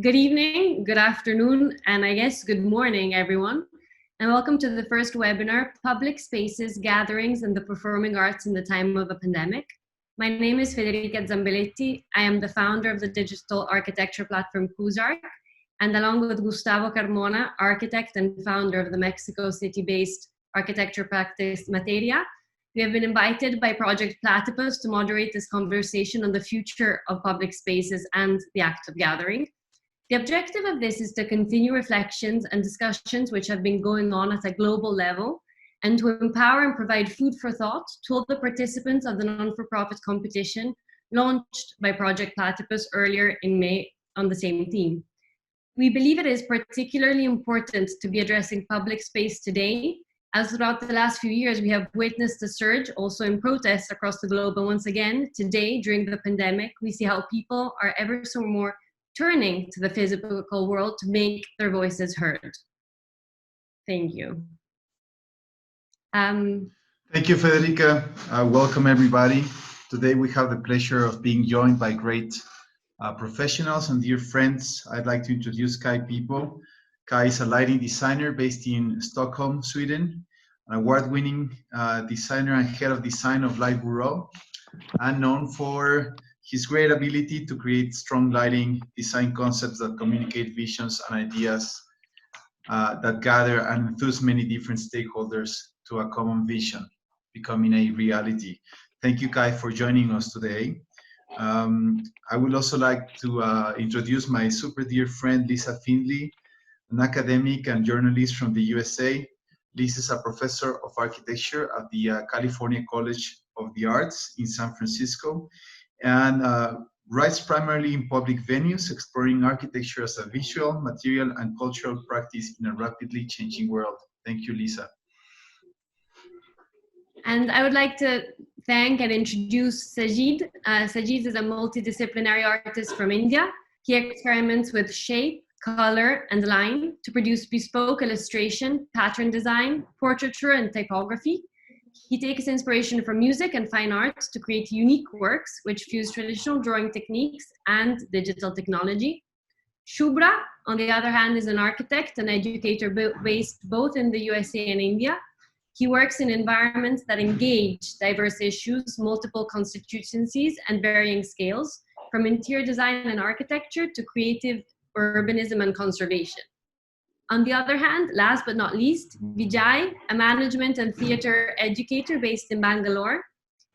Good evening, good afternoon, and I guess good morning, everyone. And welcome to the first webinar, Public Spaces, Gatherings, and the Performing Arts in the Time of a Pandemic. My name is Federica Zambeletti. I am the founder of the digital architecture platform Kuzark, and along with Gustavo Carmona, architect and founder of the Mexico City-based architecture practice Materia, we have been invited by Project Platypus to moderate this conversation on the future of public spaces and the act of gathering. The objective of this is to continue reflections and discussions which have been going on at a global level and to empower and provide food for thought to all the participants of the non-for-profit competition launched by Project Platypus earlier in May on the same theme. We believe it is particularly important to be addressing public space today, as throughout the last few years we have witnessed a surge also in protests across the globe. And once again, today during the pandemic, we see how people are ever so more turning to the physical world to make their voices heard. Thank you. Thank you, Federica. Welcome, everybody. Today we have the pleasure of being joined by great professionals and dear friends. I'd like to introduce Kai Pipo. Kai is a lighting designer based in Stockholm, Sweden, an award-winning designer and head of design of Light Bureau, and known for his great ability to create strong lighting design concepts that communicate visions and ideas that gather and enthuse many different stakeholders to a common vision, becoming a reality. Thank you, Kai, for joining us today. I would also like to introduce my super dear friend, Lisa Findley, an academic and journalist from the USA. Lisa is a professor of architecture at the California College of the Arts in San Francisco, and writes primarily in public venues, exploring architecture as a visual, material, and cultural practice in a rapidly changing world. Thank you, Lisa. And I would like to thank and introduce Sajid. Sajid is a multidisciplinary artist from India. He experiments with shape, color, and line to produce bespoke illustration, pattern design, portraiture, and typography. He takes inspiration from music and fine arts to create unique works which fuse traditional drawing techniques and digital technology. Shubhra, on the other hand, is an architect and educator based both in the USA and India. He works in environments that engage diverse issues, multiple constituencies, and varying scales, from interior design and architecture to creative urbanism and conservation. On the other hand, last but not least, Vijay, a management and theater educator based in Bangalore.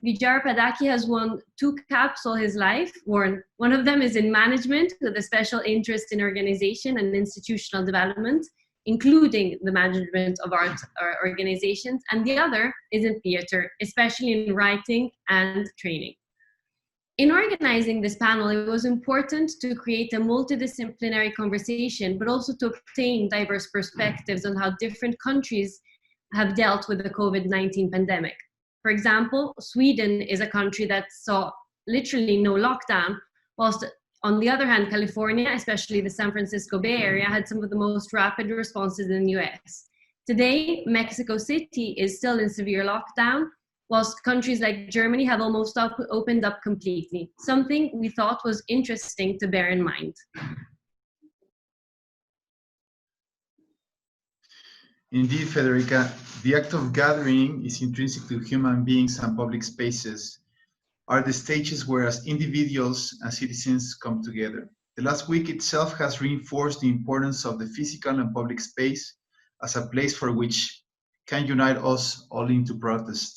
Vijay Padaki has won 2 caps all his life. One of them is in management with a special interest in organization and institutional development, including the management of art organizations, and the other is in theater, especially in writing and training. In organizing this panel, it was important to create a multidisciplinary conversation, but also to obtain diverse perspectives on how different countries have dealt with the COVID-19 pandemic. For example, Sweden is a country that saw literally no lockdown, whilst on the other hand, California, especially the San Francisco Bay Area, had some of the most rapid responses in the US. Today, Mexico City is still in severe lockdown, whilst countries like Germany have almost opened up completely, something we thought was interesting to bear in mind. Indeed, Federica, the act of gathering is intrinsic to human beings, and public spaces are the stages where as individuals and citizens come together. The last week itself has reinforced the importance of the physical and public space as a place for which can unite us all into protest.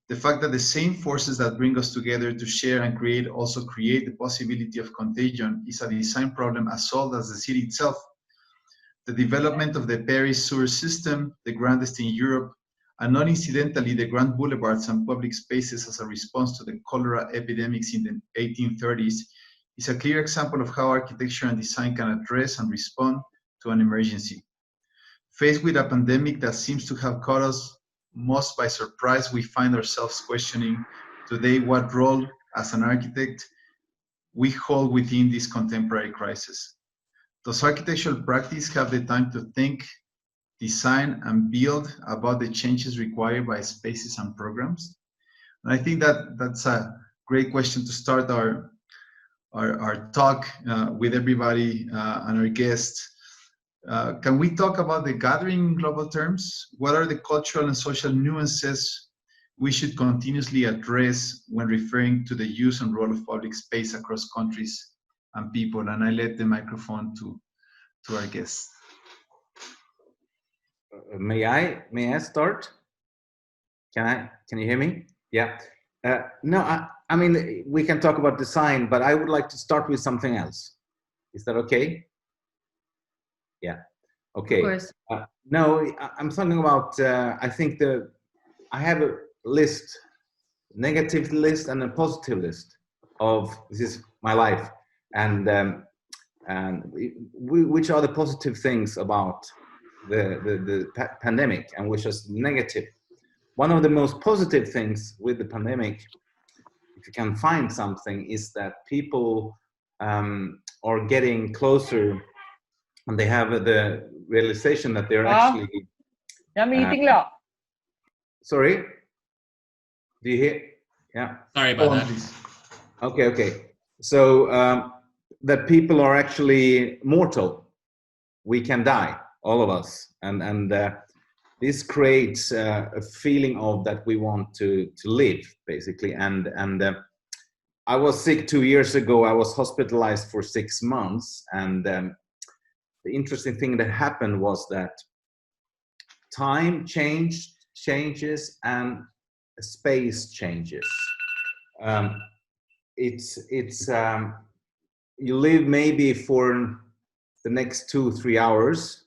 The fact that the same forces that bring us together to share and create also create the possibility of contagion is a design problem as old as the city itself. The development of the Paris sewer system, the grandest in Europe, and not incidentally the grand boulevards and public spaces as a response to the cholera epidemics in the 1830s, is a clear example of how architecture and design can address and respond to an emergency. Faced with a pandemic that seems to have caught us most by surprise, we find ourselves questioning today what role as an architect we hold within this contemporary crisis. Does architectural practice have the time to think, design, and build about the changes required by spaces and programs? And I think that that's a great question to start our our talk with everybody and our guests. Can we talk about the gathering in global terms? What are the cultural and social nuances we should continuously address when referring to the use and role of public space across countries and people? And I let the microphone to our guests. May I start? Can you hear me? Yeah. No, I mean, we can talk about design, but I would like to start with something else. Is that okay? Yeah. Okay. Of course. No, I'm talking about, I think I have a list, negative list and a positive list of, this is my life. And which are the positive things about the pandemic and which is negative. One of the most positive things with the pandemic, if you can find something, is that people are getting closer and they have the realization that they're actually... Sorry? Do you hear? Yeah. Sorry about that. Okay. So that people are actually mortal. We can die, all of us. And this creates a feeling of that we want to live, basically. And I was sick 2 years ago. I was hospitalized for 6 months. And the interesting thing that happened was that time changes and space changes. You live maybe for the next 2-3 hours,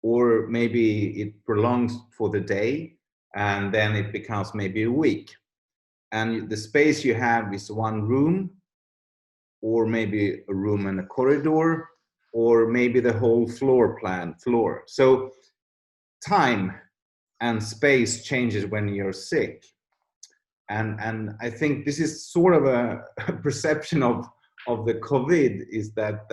or maybe it prolongs for the day, and then it becomes maybe a week. And the space you have is one room, or maybe a room and a corridor, or maybe the whole floor. So time and space changes when you're sick. And I think this is sort of a perception of the COVID, is that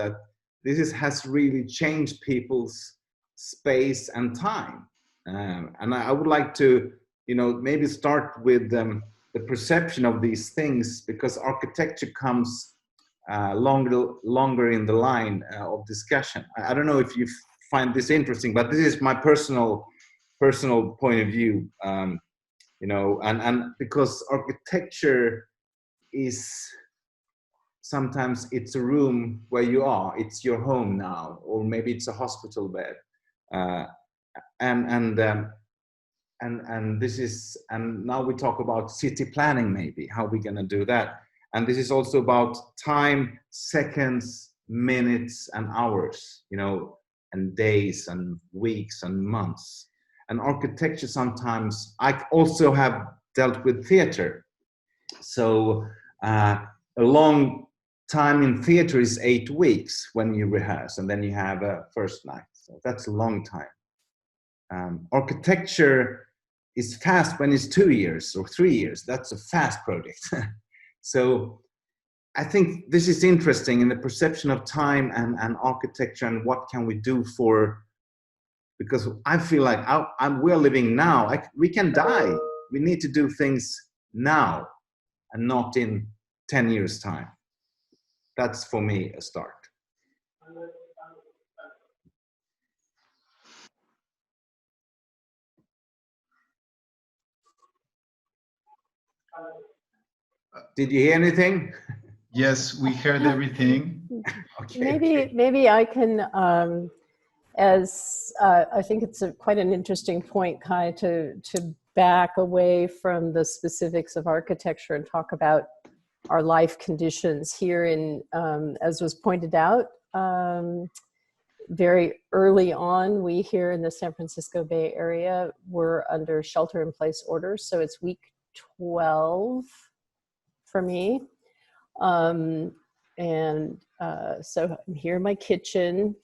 this has really changed people's space and time. And I would like to, maybe start with the perception of these things, because architecture comes longer in the line of discussion. I don't know if you find this interesting, but this is my personal point of view. And because architecture is sometimes it's a room where you are, it's your home now, or maybe it's a hospital bed, and now we talk about city planning, maybe how we're gonna do that, and this is also about time, seconds, minutes, and hours, and days and weeks and months. And architecture, sometimes I also have dealt with theater. So a long time in theater is 8 weeks when you rehearse, and then you have a first night. So that's a long time. Architecture is fast when it's 2 years or 3 years. That's a fast project. So I think this is interesting in the perception of time and architecture, and what can we do for. Because I feel like we're living now. We can die. We need to do things now and not in 10 years' time. That's, for me, a start. Did you hear anything? Yes, we heard everything. Okay. Maybe I can, I think it's quite an interesting point, Kai, to back away from the specifics of architecture and talk about our life conditions here in, as was pointed out, very early on, we here in the San Francisco Bay Area were under shelter-in-place orders, so it's week 12 for me. So I'm here in my kitchen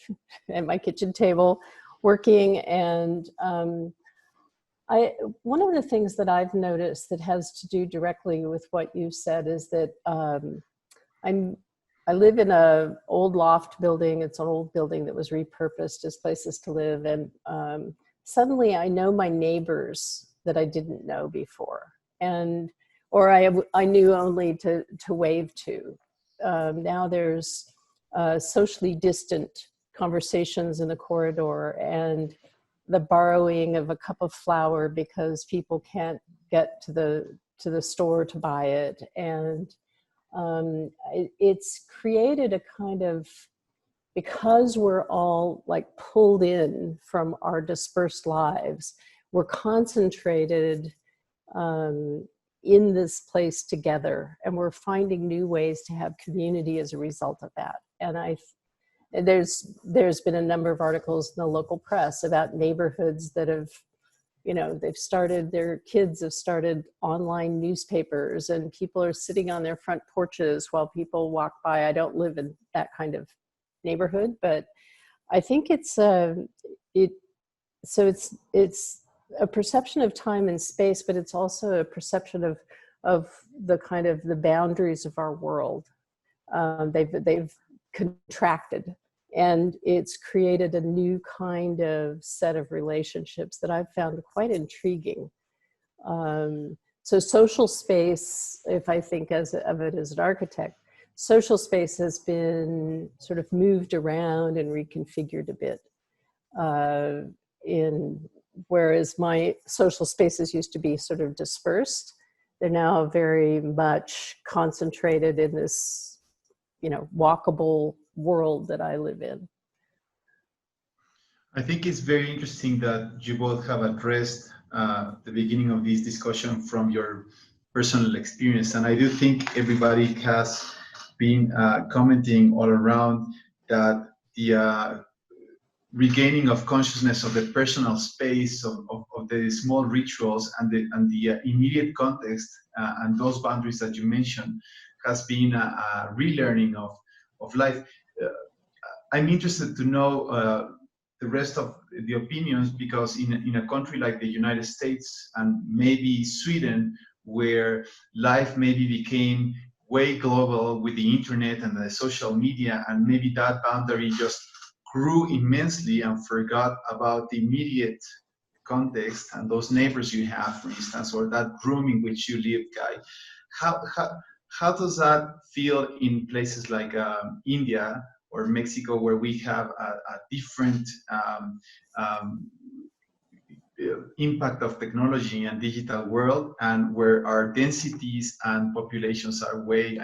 and my kitchen table working, and one of the things that I've noticed that has to do directly with what you said is that I live in an old loft building. It's an old building that was repurposed as places to live, and suddenly I know my neighbors that I didn't know before, or I knew only to wave to. now there's socially distant conversations in the corridor, and the borrowing of a cup of flour because people can't get to the store to buy it. And it's created a kind of, because we're all like pulled in from our dispersed lives, we're concentrated in this place together, and we're finding new ways to have community as a result of that. And there's been a number of articles in the local press about neighborhoods that have, their kids have started online newspapers, and people are sitting on their front porches while people walk by. I don't live in that kind of neighborhood, but I think it's a perception of time and space, but it's also a perception of the kind of the boundaries of our world. They've contracted, and it's created a new kind of set of relationships that I've found quite intriguing. So social space, if I think of it as an architect, social space has been sort of moved around and reconfigured a bit. Whereas my social spaces used to be sort of dispersed, they're now very much concentrated in this, walkable world that I live in. I think it's very interesting that you both have addressed the beginning of this discussion from your personal experience. And I do think everybody has been commenting all around that the regaining of consciousness of the personal space, of the small rituals and the immediate context and those boundaries that you mentioned has been a relearning of life. I'm interested to know the rest of the opinions, because in a country like the United States and maybe Sweden, where life maybe became way global with the internet and the social media, and maybe that boundary just grew immensely and forgot about the immediate context and those neighbors you have, for instance, or that room in which you live, Guy. How does that feel in places like India or Mexico, where we have a different impact of technology and digital world, and where our densities and populations are way,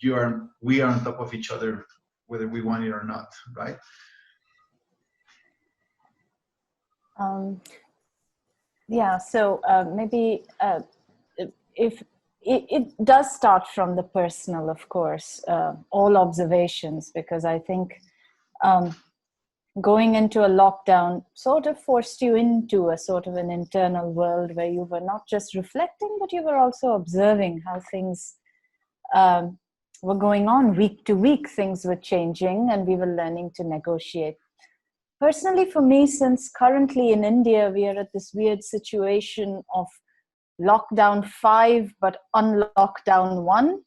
we are on top of each other, whether we want it or not, right? Yeah, so maybe if it does start from the personal, of course, all observations, because I think going into a lockdown sort of forced you into a sort of an internal world where you were not just reflecting, but you were also observing how things were going on week to week. Things were changing, and we were learning to negotiate. Personally, for me, since currently in India, we are at this weird situation of lockdown 5, but unlockdown 1.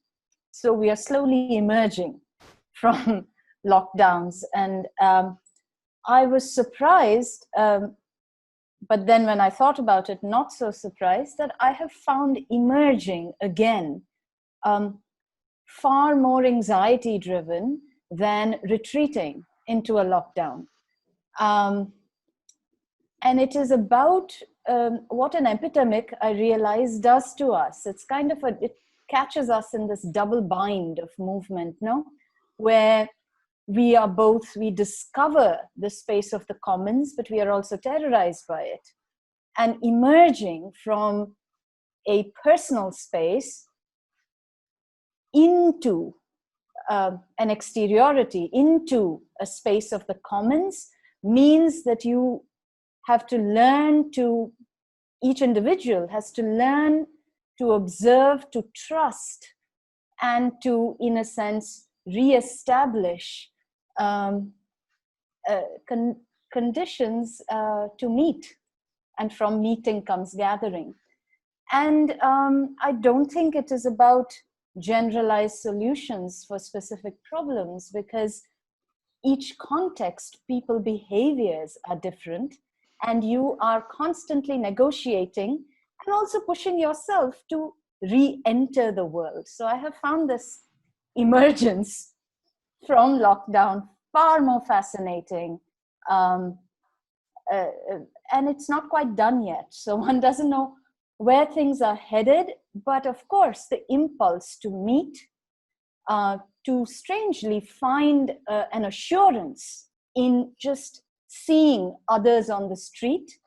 So we are slowly emerging from lockdowns. And I was surprised, but then when I thought about it, not so surprised, that I have found emerging again far more anxiety driven than retreating into a lockdown. And it is about what an epidemic, I realize, does to us. It's kind of it catches us in this double bind of movement, no? Where we discover the space of the commons, but we are also terrorized by it. And emerging from a personal space into an exteriority, into a space of the commons, means that you have to learn to, each individual has to learn to observe, to trust, and to, in a sense, re-establish conditions to meet. And from meeting comes gathering. And I don't think it is about generalized solutions for specific problems, because each context, people behaviors are different, and you are constantly negotiating and also pushing yourself to re-enter the world. So I have found this emergence from lockdown far more fascinating. And it's not quite done yet. So one doesn't know where things are headed. But of course, the impulse to meet, to strangely find an assurance in just seeing others on the street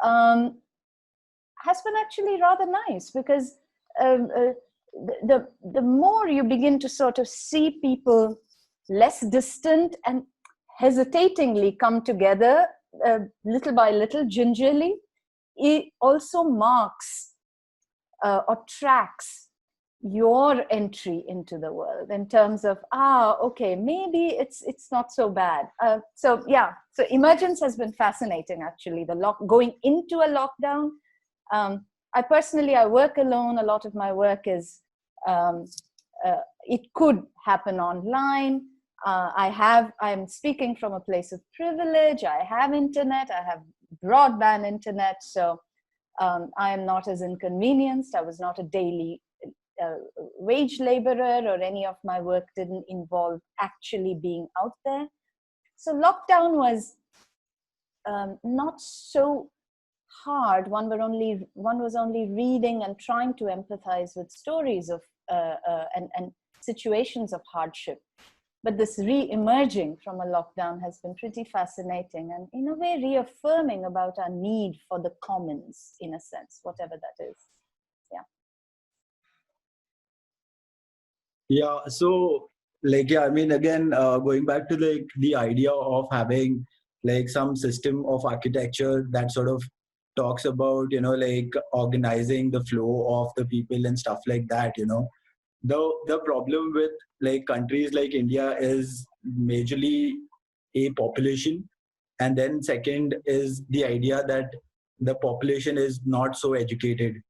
has been actually rather nice, because the more you begin to sort of see people less distant and hesitatingly come together, little by little, gingerly, it also marks or tracks your entry into the world in terms of, okay, maybe it's not so bad. So emergence has been fascinating, actually. Going into a lockdown. I personally work alone. A lot of my work is, it could happen online. I'm speaking from a place of privilege. I have internet. I have broadband internet. So I am not as inconvenienced. I was not a daily wage laborer, or any of my work didn't involve actually being out there. So lockdown was not so hard. One was only reading and trying to empathize with stories of and situations of hardship. But this re-emerging from a lockdown has been pretty fascinating, and in a way reaffirming about our need for the commons, in a sense, whatever that is. Yeah, so I mean, again, going back to the idea of having some system of architecture that sort of talks about, organizing the flow of the people and stuff like that, the problem with countries like India is majorly a population, and then second is the idea that the population is not so educated.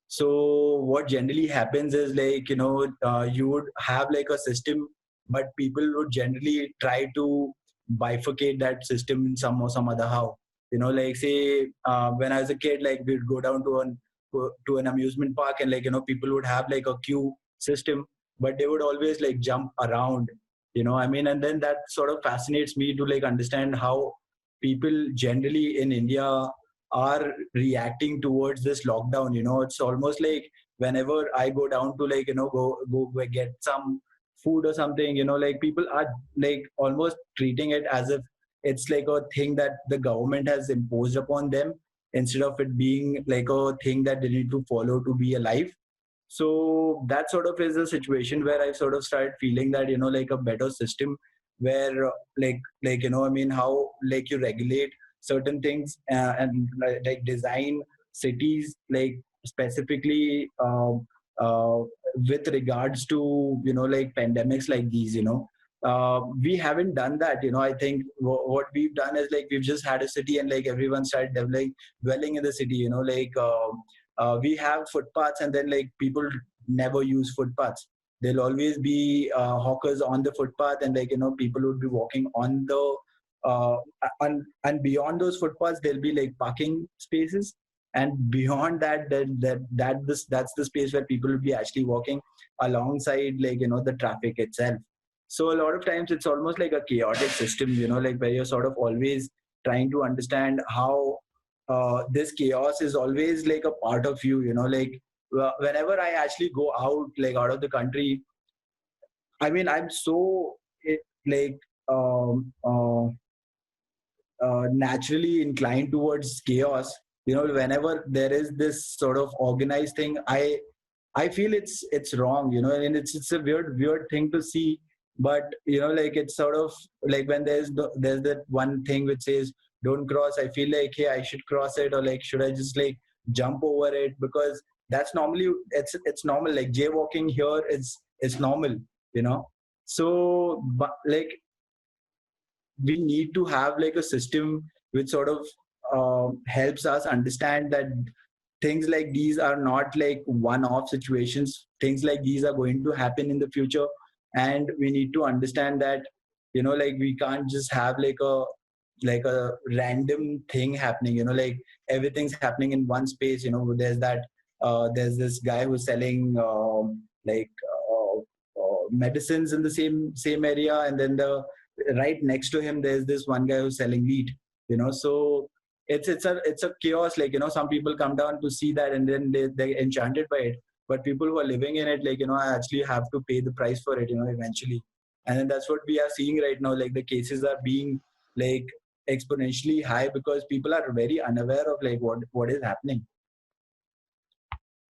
So what generally happens is you would have a system, but people would generally try to bifurcate that system in some or some other how. Say when I was a kid, we'd go down to an amusement park, and people would have a queue system, but they would always jump around. I mean, and then that sort of fascinates me to understand how people generally in India are reacting towards this lockdown. It's almost like whenever I go down to go get some food or something, people are almost treating it as if it's a thing that the government has imposed upon them, instead of it being a thing that they need to follow to be alive. So that sort of is a situation where I sort of started feeling that a better system where I mean, how you regulate certain things and design cities specifically with regards to pandemics like these. We haven't done that. I think what we've done is we've just had a city, and everyone started dwelling in the city. We have footpaths, and then people never use footpaths. There'll always be hawkers on the footpath, and people would be walking on the and beyond those footpaths there'll be parking spaces, and beyond that that's the space where people will be actually walking alongside the traffic itself. So a lot of times it's almost like a chaotic system, where you're sort of always trying to understand how this chaos is always a part of you. Whenever I actually go out out of the country, I mean, I'm so naturally inclined towards chaos. Whenever there is this sort of organized thing, I feel it's wrong, and it's a weird thing to see. But it's sort of when there's that one thing which says don't cross, I feel hey, I should cross it, or should I just jump over it, because that's normally it's normal. Jaywalking here is normal, so but we need to have a system which sort of helps us understand that things like these are not one-off situations. Things like these are going to happen in the future, and we need to understand that we can't just have a random thing happening. Everything's happening in one space. There's this guy who's selling medicines in the same area, and then the right next to him there's this one guy who's selling wheat, so it's a chaos. Like, some people come down to see that and then they're enchanted by it, but people who are living in it, like, actually have to pay the price for it, eventually. And then that's what we are seeing right now. Like, the cases are being like exponentially high because people are very unaware of like what is happening.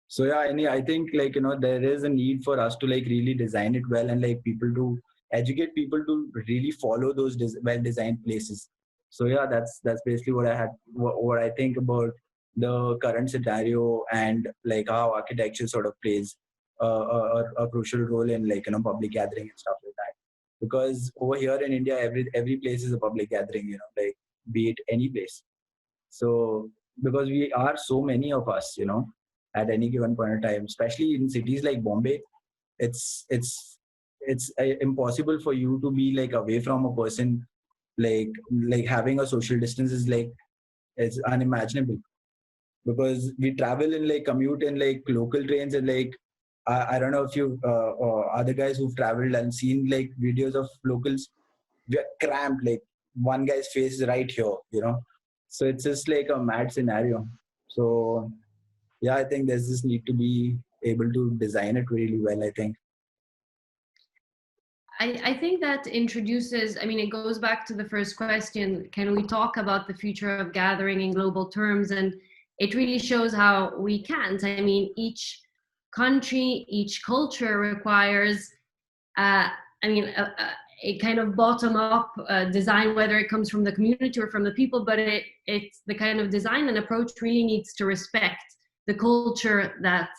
So yeah, I think, like, there is a need for us to like really design it well, and like people to educate people to really follow those well-designed places. So yeah, that's basically what I think about the current scenario, and like how architecture sort of plays a crucial role in, like, public gathering and stuff like that. Because over here in India, every place is a public gathering, like, be it any place. So because we are so many of us, at any given point in time, especially in cities like Bombay, it's impossible for you to be like away from a person. Like having a social distance is like, it's unimaginable, because we travel in like commute in like local trains, and like I don't know if you other guys who've traveled and seen like videos of locals, we are cramped, like one guy's face is right here, so it's just like a mad scenario. So yeah, I think there's this need to be able to design it really well, I think. I think that introduces, it goes back to the first question, can we talk about the future of gathering in global terms? And it really shows how we can't. Each country, each culture requires, a kind of bottom-up design, whether it comes from the community or from the people, but it's the kind of design and approach really needs to respect the culture that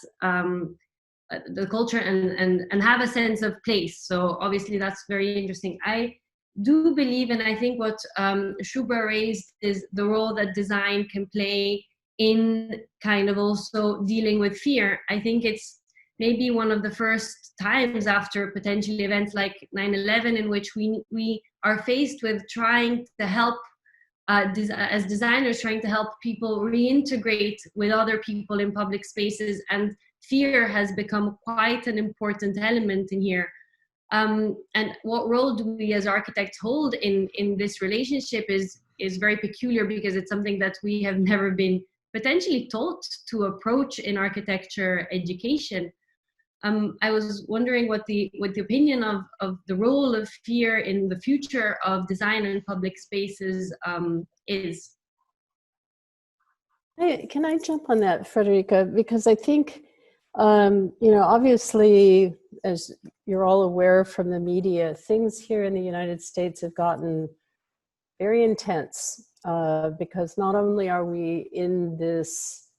and have a sense of place. So obviously that's very interesting. I do believe, and I think what Shubha raised is the role that design can play in kind of also dealing with fear. I think it's maybe one of the first times after potential events like 9/11 in which we are faced with trying to help as designers, trying to help people reintegrate with other people in public spaces, and fear has become quite an important element in here. And what role do we as architects hold in this relationship is very peculiar, because it's something that we have never been potentially taught to approach in architecture education. I was wondering what the opinion of the role of fear in the future of design and public spaces is. Hey, can I jump on that, Federica? Because I think, obviously, as you're all aware from the media, things here in the United States have gotten very intense because not only are we in this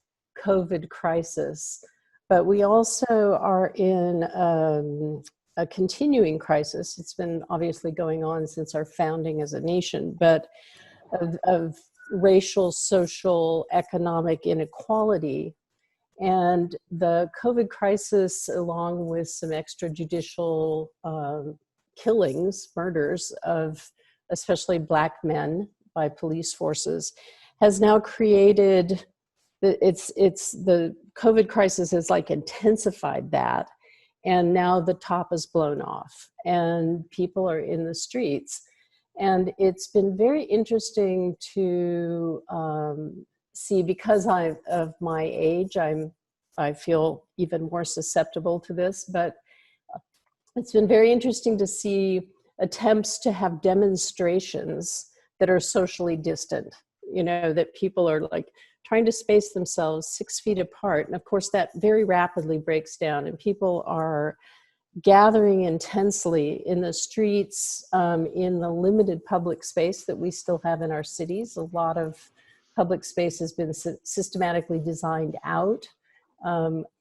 COVID crisis, but we also are in a continuing crisis. It's been obviously going on since our founding as a nation, but of racial, social, economic inequality. And the COVID crisis, along with some extrajudicial killings, murders of especially Black men by police forces, has now created, the COVID crisis has like intensified that. And now the top is blown off and people are in the streets. And it's been very interesting to see, because of my age, I feel even more susceptible to this, but it's been very interesting to see attempts to have demonstrations that are socially distant, that people are like trying to space themselves 6 feet apart. And of course that very rapidly breaks down, and people are gathering intensely in the streets, in the limited public space that we still have in our cities. A lot of public space has been systematically designed out,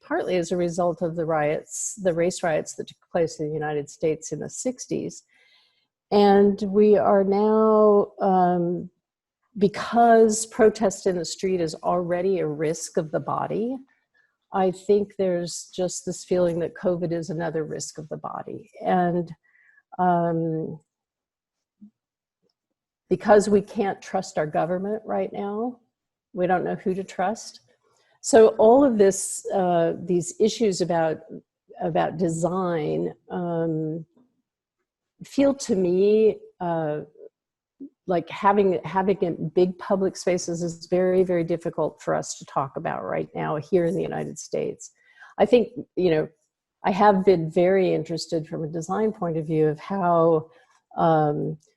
partly as a result of the race riots that took place in the United States in the 60s. And we are now, because protest in the street is already a risk of the body, I think there's just this feeling that COVID is another risk of the body. And because we can't trust our government right now, we don't know who to trust. So all of this, these issues about about design feel to me like having big public spaces is very, very difficult for us to talk about right now here in the United States. I think, you know, I have been very interested from a design point of view of how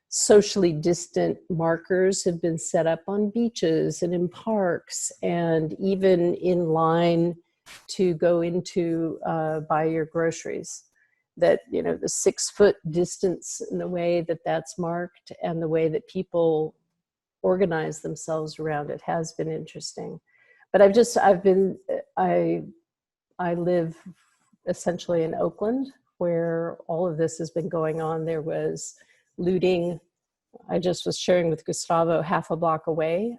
socially distant markers have been set up on beaches and in parks and even in line to go into buy your groceries. That, you know, the 6-foot distance in the way that that's marked and the way that people organize themselves around it has been interesting. But I live essentially in Oakland, where all of this has been going on. There was looting. I just was sharing with Gustavo half a block away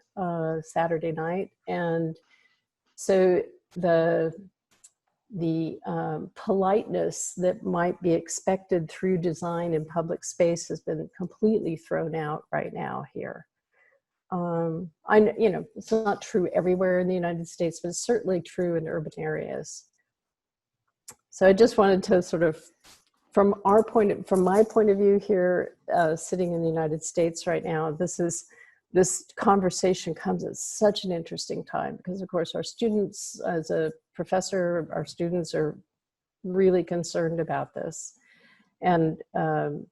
Saturday night. And so the politeness that might be expected through design in public space has been completely thrown out right now here. You know, it's not true everywhere in the United States, but it's certainly true in urban areas. So I just wanted to sort of, from my point of view here, sitting in the United States right now, this conversation comes at such an interesting time because, of course, our students, as a professor, our students are really concerned about this. And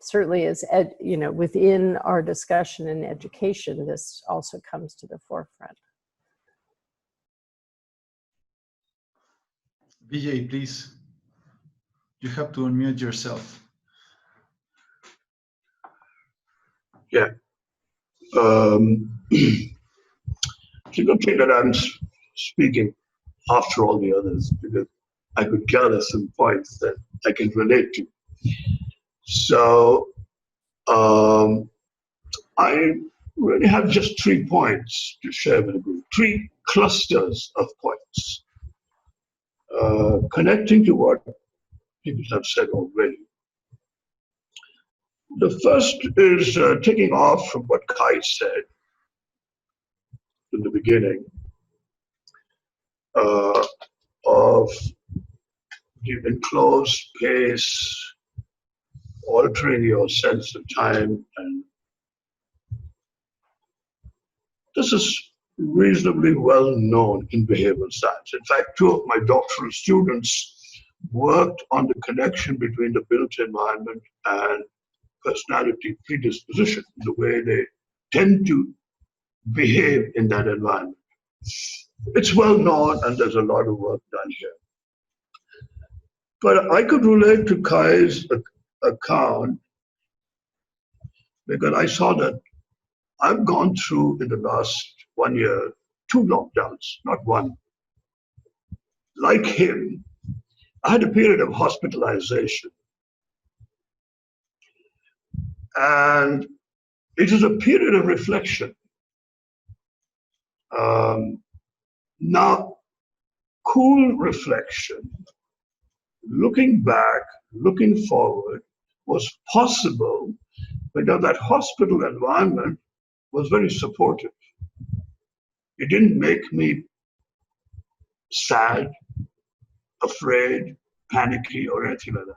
certainly as, you know, within our discussion in education, this also comes to the forefront. Vijay, please. You have to unmute yourself. Yeah. It's a good thing that I'm speaking after all the others, because I could gather some points that I can relate to. So I really have just 3 points to share with the group, 3 clusters of points, connecting to what people have said already. The first is taking off from what Kai said in the beginning of the enclosed space, altering your sense of time. And this is reasonably well known in behavioral science. In fact, 2 of my doctoral students worked on the connection between the built environment and personality predisposition, the way they tend to behave in that environment. It's well known, and there's a lot of work done here. But I could relate to Kai's account because I saw that I've gone through in the last 1 year 2 lockdowns, not one. Like him, I had a period of hospitalization. And it is a period of reflection. Now, cool reflection, looking back, looking forward, was possible because that hospital environment was very supportive. It didn't make me sad, afraid, panicky, or anything like that.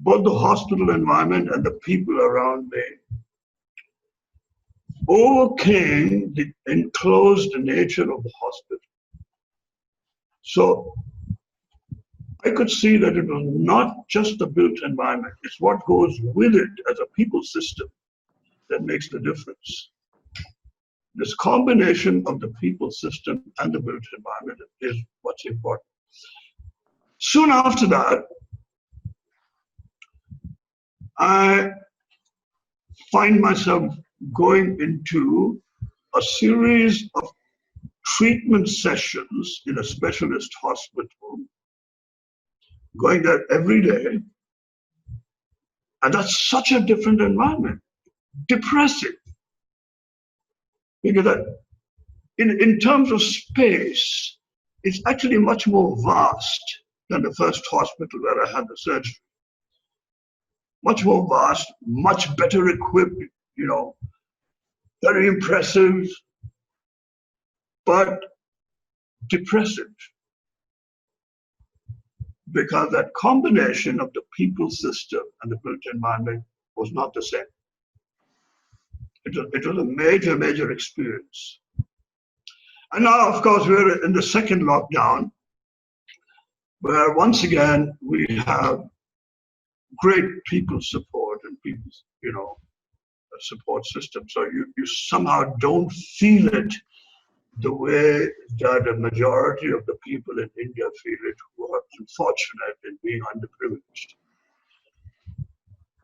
Both the hospital environment and the people around me overcame the enclosed nature of the hospital. So I could see that it was not just the built environment, it's what goes with it as a people system that makes the difference. This combination of the people system and the built environment is what's important. Soon after that, I find myself going into a series of treatment sessions in a specialist hospital, going there every day. And that's such a different environment, depressing. Because that, in terms of space, it's actually much more vast than the first hospital where I had the surgery. Much more vast, much better equipped, you know, very impressive, but depressive. because that combination of the people system and the built environment was not the same. It was a major, major experience. And now, of course, we're in the second lockdown, where once again we have great people support and people, support system. So you somehow don't feel it the way that a majority of the people in India feel it, who are unfortunate in being underprivileged.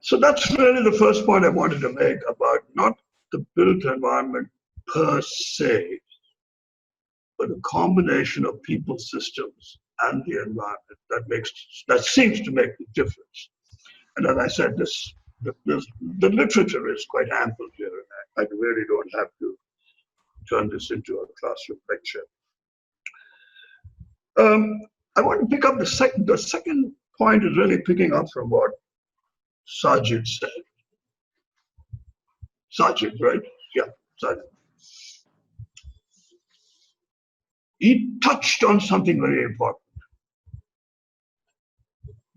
So that's really the first point I wanted to make about not the built environment per se, but a combination of people systems and the environment that seems to make the difference. And as I said, the literature is quite ample here, and I really don't have to turn this into a classroom lecture. I want to pick up the second point is really picking up from what Sajid said. Sajid, right? Yeah, Sajid. He touched on something very important.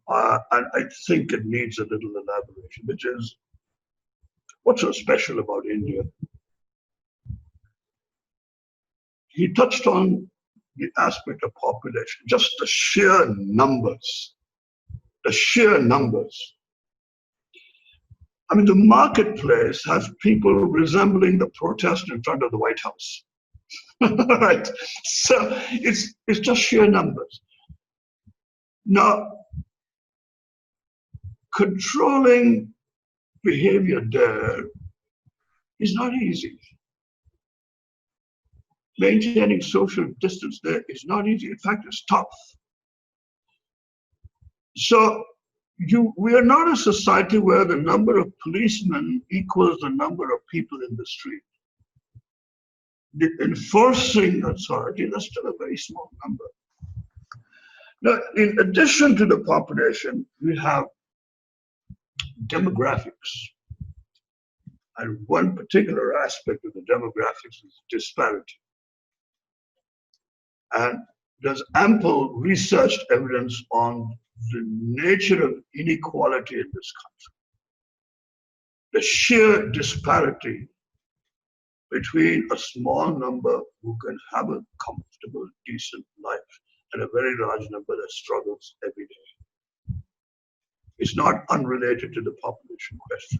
And I think it needs a little elaboration, which is what's so special about India? He touched on the aspect of population, just the sheer numbers. The sheer numbers. I mean, the marketplace has people resembling the protest in front of the White House. Right? So it's just sheer numbers. Now, controlling behavior there is not easy. Maintaining social distance there is not easy. In fact, it's tough. So we are not a society where the number of policemen equals the number of people in the street. The enforcing authority, that's still a very small number. Now, in addition to the population, we have demographics. And one particular aspect of the demographics is disparity. And there's ample researched evidence on the nature of inequality in this country. The sheer disparity between a small number who can have a comfortable, decent life and a very large number that struggles every day. It's not unrelated to the population question.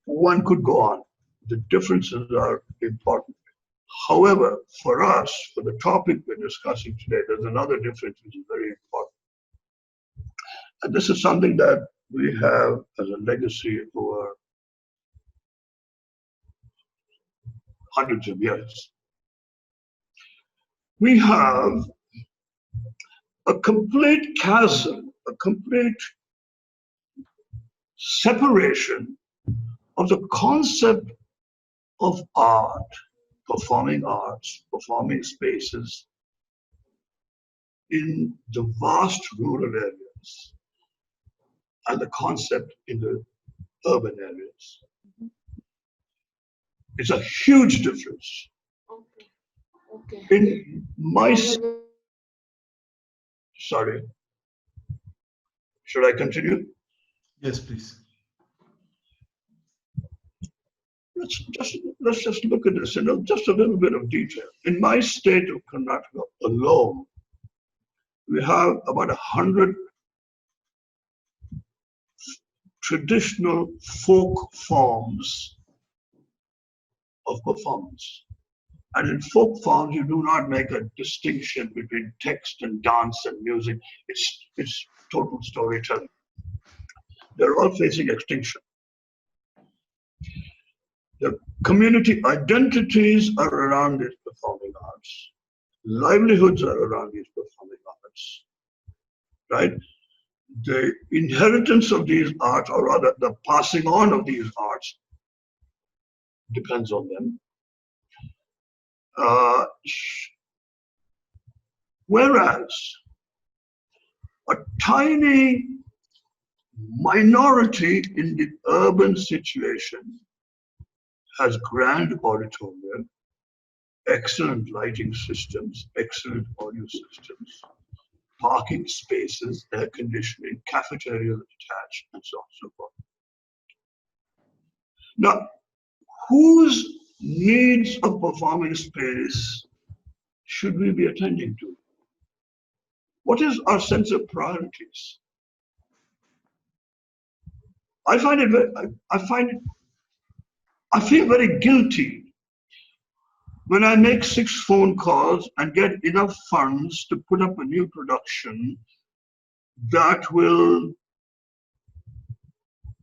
One could go on. The differences are important. However, for us, for the topic we're discussing today, there's another difference which is very important. And this is something that we have as a legacy over hundreds of years. We have a complete chasm, a complete separation of the concept of art, performing arts, performing spaces in the vast rural areas and the concept in the urban areas. It's a huge difference. Okay. In my, sorry, should I continue? Yes, please. Let's just look at this in just a little bit of detail. In my state of Karnataka alone, we have about 100 traditional folk forms of performance. And in folk forms, you do not make a distinction between text and dance and music. It's total storytelling. They're all facing extinction. The community identities are around these performing arts. Livelihoods are around these performing arts, right? The inheritance of these arts, or rather the passing on of these arts, depends on them. Whereas a tiny minority in the urban situation has grand auditorium, excellent lighting systems, excellent audio systems, parking spaces, air conditioning, cafeteria attached, and so on and so forth. Now, whose needs of performing space should we be attending to? What is our sense of priorities? I feel very guilty when I make 6 phone calls and get enough funds to put up a new production that will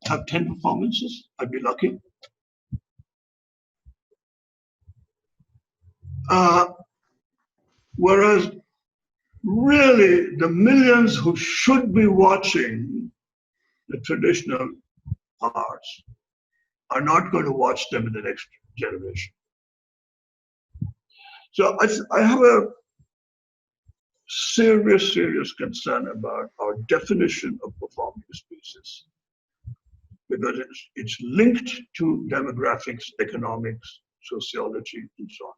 have 10 performances. I'd be lucky. Whereas really the millions who should be watching the traditional arts are not going to watch them in the next generation. So I have a serious concern about our definition of performing spaces, because it's linked to demographics, economics, sociology, and so on.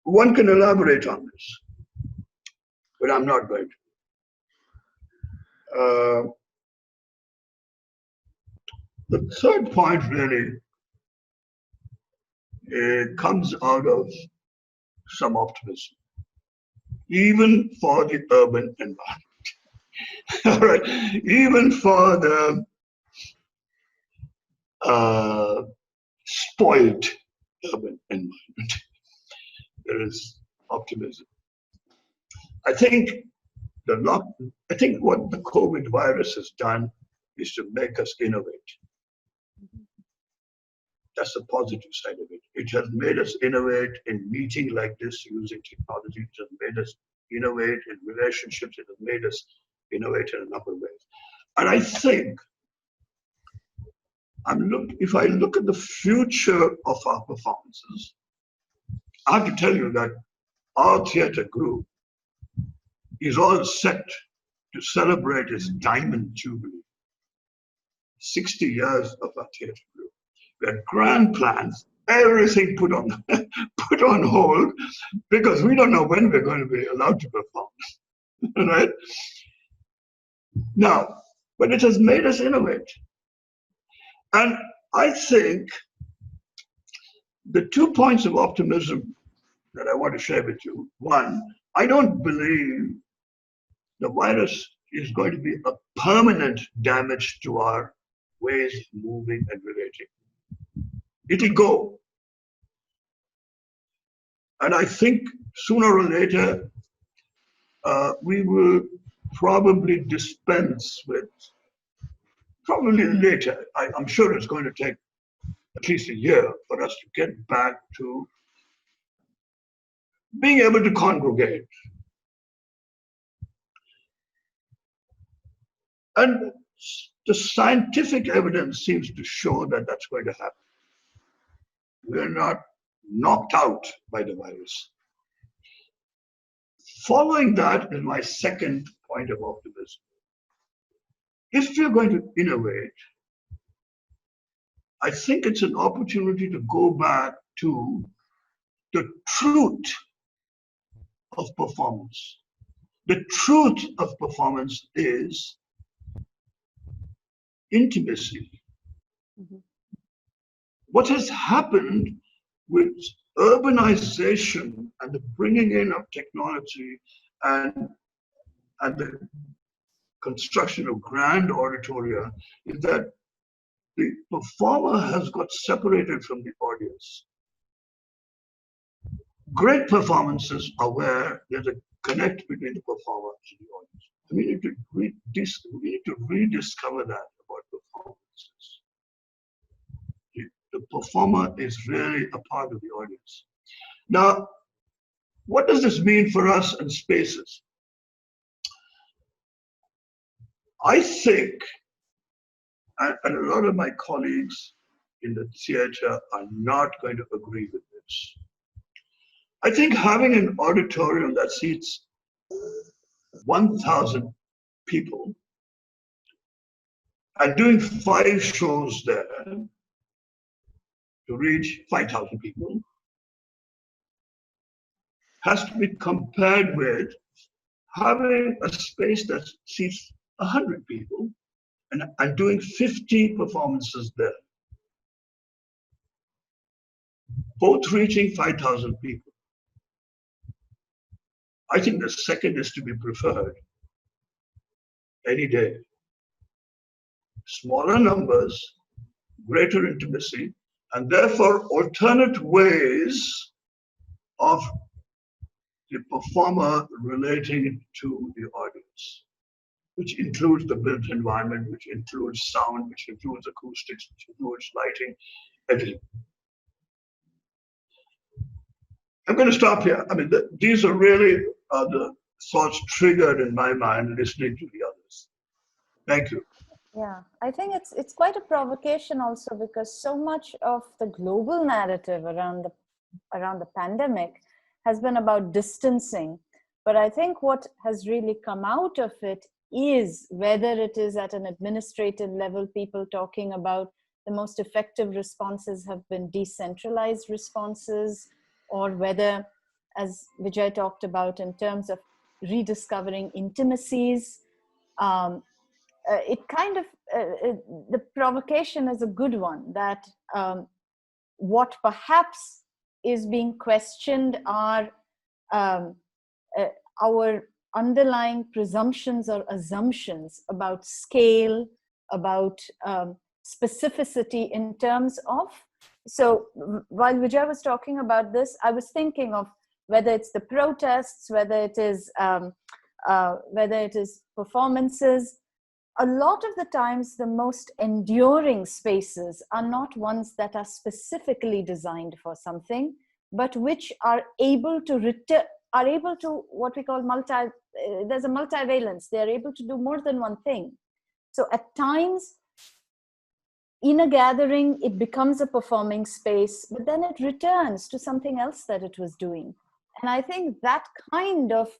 One can elaborate on this, but I'm not going to. The third point really comes out of some optimism, even for the urban environment. All right, even for the spoiled urban environment, there is optimism. I think what the COVID virus has done is to make us innovate. That's the positive side of it. It has made us innovate in meeting like this using technology. It has made us innovate in relationships. It has made us innovate in a number of ways. And I think, if I look at the future of our performances, I have to tell you that our theatre group is all set to celebrate its diamond jubilee. 60 years of our theatre group. We had grand plans, everything put on hold, because we don't know when we're going to be allowed to perform. Right? Now, but it has made us innovate. And I think the 2 points of optimism that I want to share with you. One, I don't believe the virus is going to be a permanent damage to our ways of moving and relating. It'll go. And I think sooner or later, we will probably dispense with, probably later, I'm sure it's going to take at least a year for us to get back to being able to congregate. And the scientific evidence seems to show that that's going to happen. We're not knocked out by the virus. Following that is my second point of optimism. If we're going to innovate, I think it's an opportunity to go back to the truth of performance. The truth of performance is intimacy. Mm-hmm. What has happened with urbanization and the bringing in of technology and the construction of grand auditoria is that the performer has got separated from the audience. Great performances are where there's a connect between the performer and the audience. We need to rediscover that about performances. The performer is really a part of the audience. Now, what does this mean for us in spaces? I think, and a lot of my colleagues in the theater are not going to agree with this. I think having an auditorium that seats 1,000 people and doing 5 shows there to reach 5,000 people has to be compared with having a space that seats 100 people and doing 50 performances there, both reaching 5,000 people. I think the second is to be preferred any day. Smaller numbers, greater intimacy, and therefore alternate ways of the performer relating to the audience, which includes the built environment, which includes sound, which includes acoustics, which includes lighting, everything. I'm going to stop here. I mean, these are really the thoughts triggered in my mind listening to the others. Thank you. Yeah, I think it's quite a provocation also, because so much of the global narrative around the pandemic has been about distancing. But I think what has really come out of it is, whether it is at an administrative level, people talking about the most effective responses have been decentralized responses, or whether, as Vijay talked about, in terms of rediscovering intimacies, it kind of, the provocation is a good one, that what perhaps is being questioned are our underlying presumptions or assumptions about scale, about specificity in terms of, so while Vijay was talking about this, I was thinking of whether it's the protests, whether it is performances. A lot of the times, the most enduring spaces are not ones that are specifically designed for something, but which are able to what we call there's a multivalence. They're able to do more than one thing. So at times, in a gathering, it becomes a performing space, but then it returns to something else that it was doing. And I think that kind of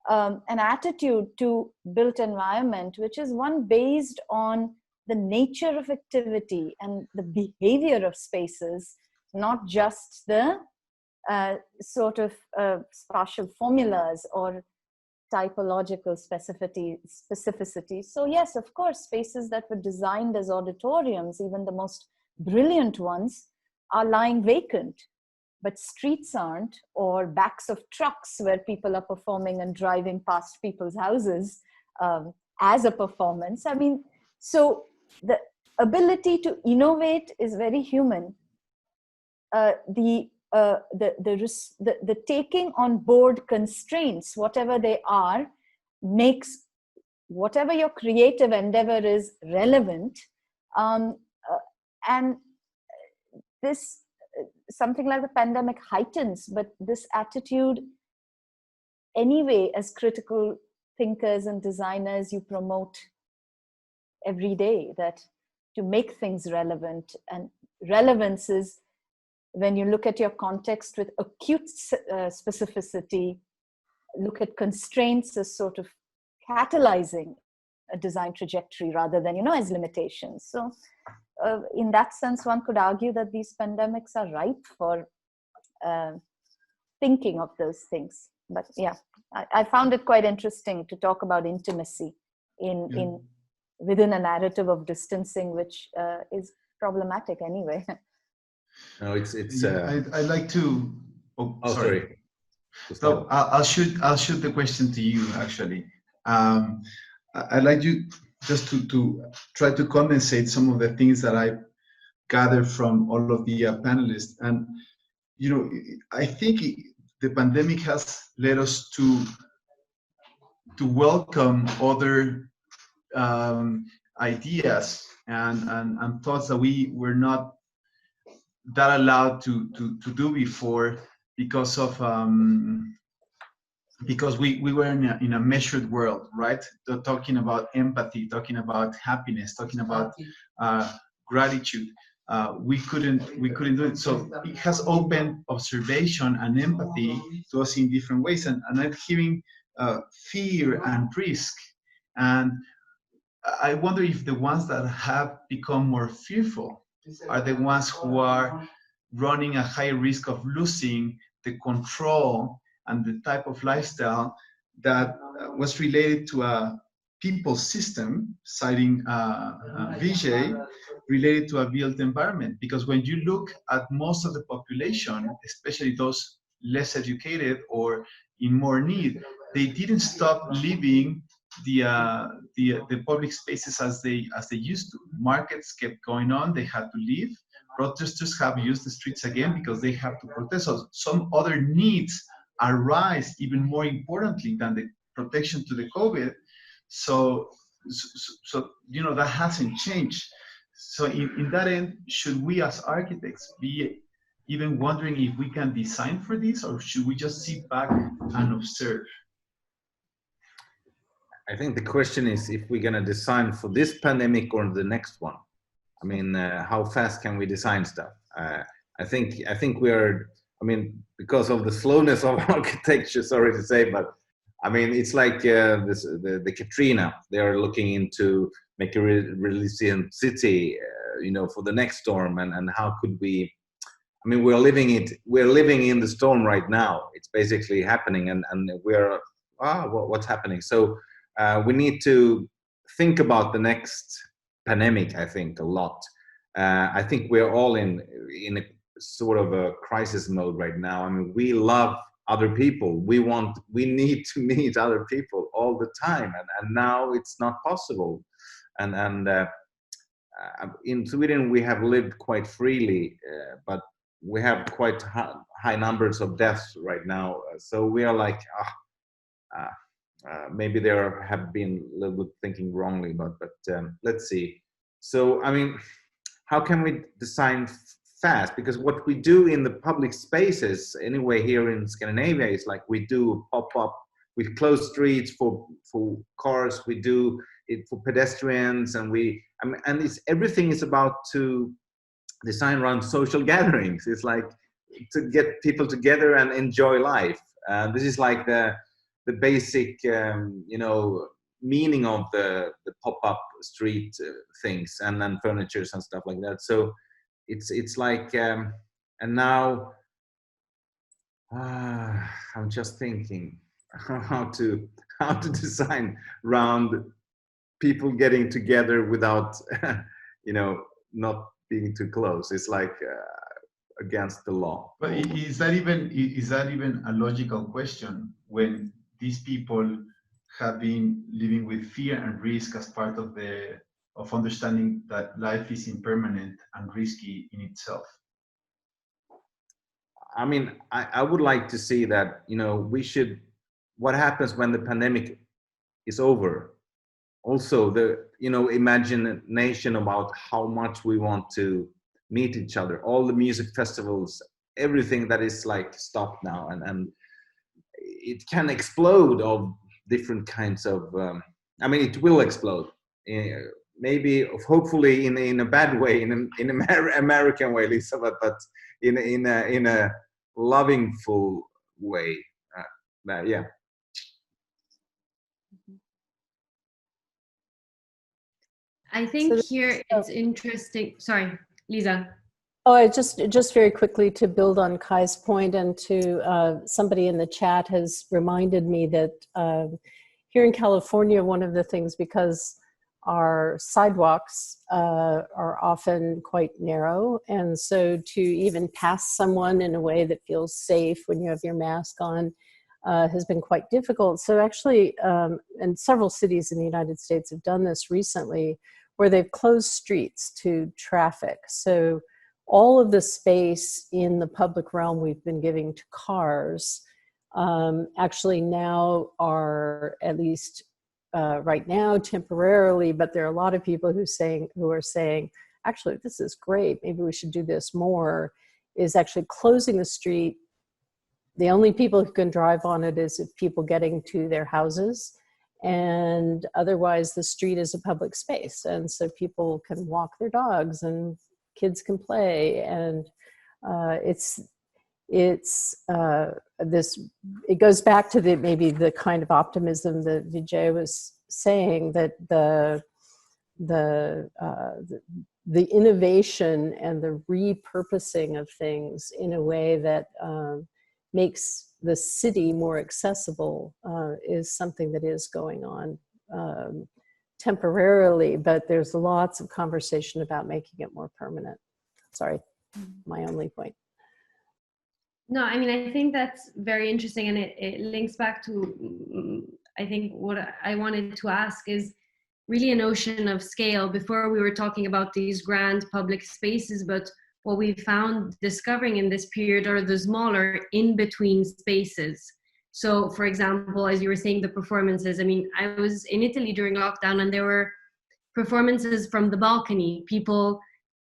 an attitude to built environment, which is one based on the nature of activity and the behavior of spaces, not just the sort of spatial formulas or typological specificity. So yes, of course, spaces that were designed as auditoriums, even the most brilliant ones, are lying vacant. But streets aren't, or backs of trucks where people are performing and driving past people's houses as a performance. I mean, so the ability to innovate is very human. The taking on board constraints, whatever they are, makes whatever your creative endeavor is relevant. And this, something like the pandemic heightens, but this attitude anyway, as critical thinkers and designers, you promote every day, that to make things relevant. And relevance is when you look at your context with acute specificity, look at constraints as sort of catalyzing a design trajectory rather than, as limitations. So in that sense, one could argue that these pandemics are ripe for thinking of those things. But yeah, I found it quite interesting to talk about intimacy within a narrative of distancing, which is problematic anyway. No, it's. I'd like to. Oh, sorry. Gustavo. So I'll shoot the question to you. Actually, I'd like you just to try to condensate some of the things that I gathered from all of the panelists. And I think the pandemic has led us to welcome other ideas and thoughts that we were not that allowed to do before, because of because we were in a measured world, right? Talking about empathy, talking about happiness, talking about gratitude. We couldn't do it. So it has opened observation and empathy to us in different ways. And I'm hearing fear and risk. And I wonder if the ones that have become more fearful are the ones who are running a high risk of losing the control and the type of lifestyle that was related to a people system, citing Vijay, related to a built environment. Because when you look at most of the population, especially those less educated or in more need, they didn't stop living the public spaces as they used to. Markets kept going on; they had to leave. Protesters have used the streets again because they have to protest. So some other needs arise even more importantly than the protection to the COVID. So you know, that hasn't changed. So in that end, should we as architects be even wondering if we can design for this, or should we just sit back and observe? I think the question is if we're going to design for this pandemic or the next one. I mean, how fast can we design stuff? I think we are. I mean, because of the slowness of architecture, sorry to say, but I mean, it's like the Katrina. They are looking into make a resilient city, you know, for the next storm, and how could we? I mean, we're living in the storm right now. It's basically happening, and we're what's happening? So we need to think about the next pandemic. I think a lot. I think we're all in a sort of a crisis mode right now. I mean, we love other people. We need to meet other people all the time, and now it's not possible. And in Sweden we have lived quite freely, but we have quite high numbers of deaths right now. So we are like, maybe there have been a little bit thinking wrongly, but let's see. So I mean, how can we design fast? Because what we do in the public spaces anyway here in Scandinavia is like we do pop-up, we close streets for cars, we do it for pedestrians, and everything is about to design around social gatherings. It's like to get people together and enjoy life. This is like the basic you know, meaning of the pop-up street things and then furnitures and stuff like that. So it's like and now I'm just thinking how to design around people getting together without you know, not being too close. It's like against the law. But is that even a logical question when these people have been living with fear and risk as part of understanding that life is impermanent and risky in itself? I mean, I would like to see that, you know, what happens when the pandemic is over? Also, the, you know, imagination about how much we want to meet each other, all the music festivals, everything that is like stopped now, and it can explode of different kinds of, I mean, it will explode. Maybe, hopefully, in a bad way, in an American way, Lisa, but in a lovingful way. Yeah. I think here it's interesting. Sorry, Lisa. Oh, I just very quickly to build on Kai's point, and to somebody in the chat has reminded me that here in California, one of the things, because our sidewalks are often quite narrow, and so to even pass someone in a way that feels safe when you have your mask on has been quite difficult. So actually, and several cities in the United States have done this recently, where they've closed streets to traffic. So all of the space in the public realm we've been giving to cars actually now are, at least right now, temporarily, but there are a lot of people who are saying, actually, this is great, maybe we should do this more, is actually closing the street. The only people who can drive on it is if people getting to their houses, and otherwise the street is a public space, and so people can walk their dogs and kids can play, and it goes back to maybe the kind of optimism that Vijay was saying, that the innovation and the repurposing of things in a way that makes the city more accessible is something that is going on temporarily, but there's lots of conversation about making it more permanent. Sorry, my only point. No, I mean, I think that's very interesting, and it links back to, I think what I wanted to ask is really a notion of scale. Before we were talking about these grand public spaces, but what we found discovering in this period are the smaller in-between spaces. So for example, as you were saying, the performances, I mean, I was in Italy during lockdown and there were performances from the balcony, people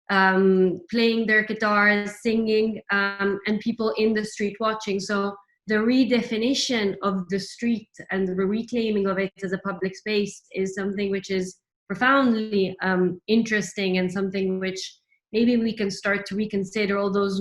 playing their guitars, singing, and people in the street watching. So the redefinition of the street and the reclaiming of it as a public space is something which is profoundly interesting, and something which maybe we can start to reconsider all those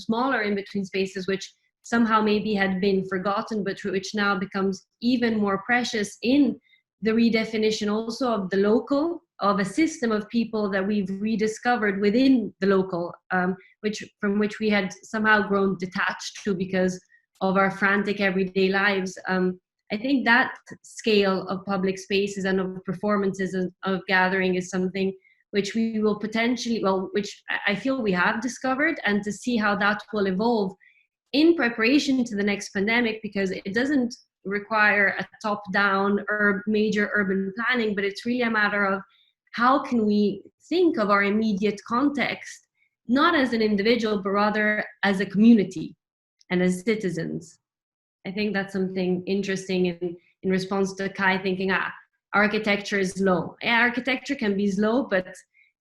smaller in-between spaces which somehow maybe had been forgotten, but which now becomes even more precious in the redefinition also of the local, of a system of people that we've rediscovered within the local, from which we had somehow grown detached to because of our frantic everyday lives. I think that scale of public spaces and of performances and of gathering is something which we will potentially, well, which I feel we have discovered, and to see how that will evolve in preparation to the next pandemic, because it doesn't require a top-down or major urban planning, but it's really a matter of how can we think of our immediate context, not as an individual, but rather as a community and as citizens. I think that's something interesting in response to Kai thinking, architecture is slow. Yeah, architecture can be slow, but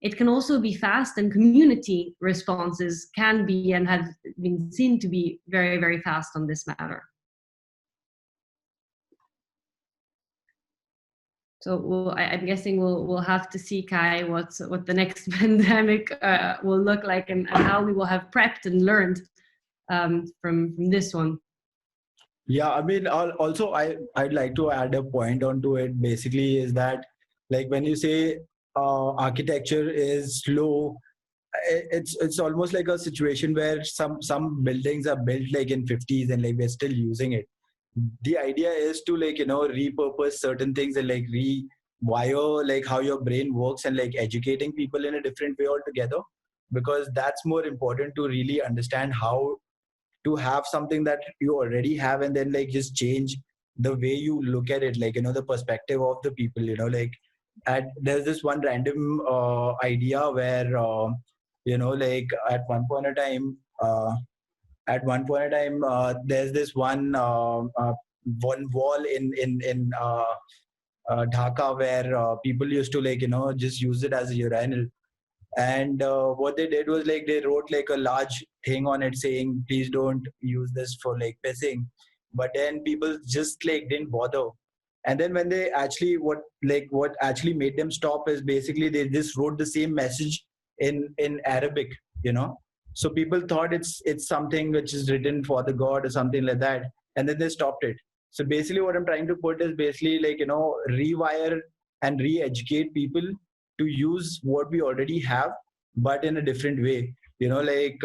it can also be fast, and community responses can be and have been seen to be very, very fast on this matter. So I'm guessing we'll have to see, Kai, what the next pandemic will look like, and how we will have prepped and learned from this one. Yeah, I mean, also I'd like to add a point onto it. Basically, is that like when you say architecture is slow, it's almost like a situation where some buildings are built like in 50s and like we're still using it. The idea is to like, you know, repurpose certain things and like rewire like how your brain works, and like educating people in a different way altogether, because that's more important to really understand how to have something that you already have, and then like just change the way you look at it, like, you know, the perspective of the people, you know, like there's this one random idea where you know, like at one point in time there's this one wall in Dhaka where people used to like, you know, just use it as a urinal. And what they did was like they wrote like a large thing on it saying, please don't use this for like pissing. But then people just like didn't bother. And then when they actually, what actually made them stop is basically they just wrote the same message in Arabic, you know. So people thought it's something which is written for the God or something like that. And then they stopped it. So basically what I'm trying to put is basically like, you know, rewire and re-educate people to use what we already have, but in a different way. You know, like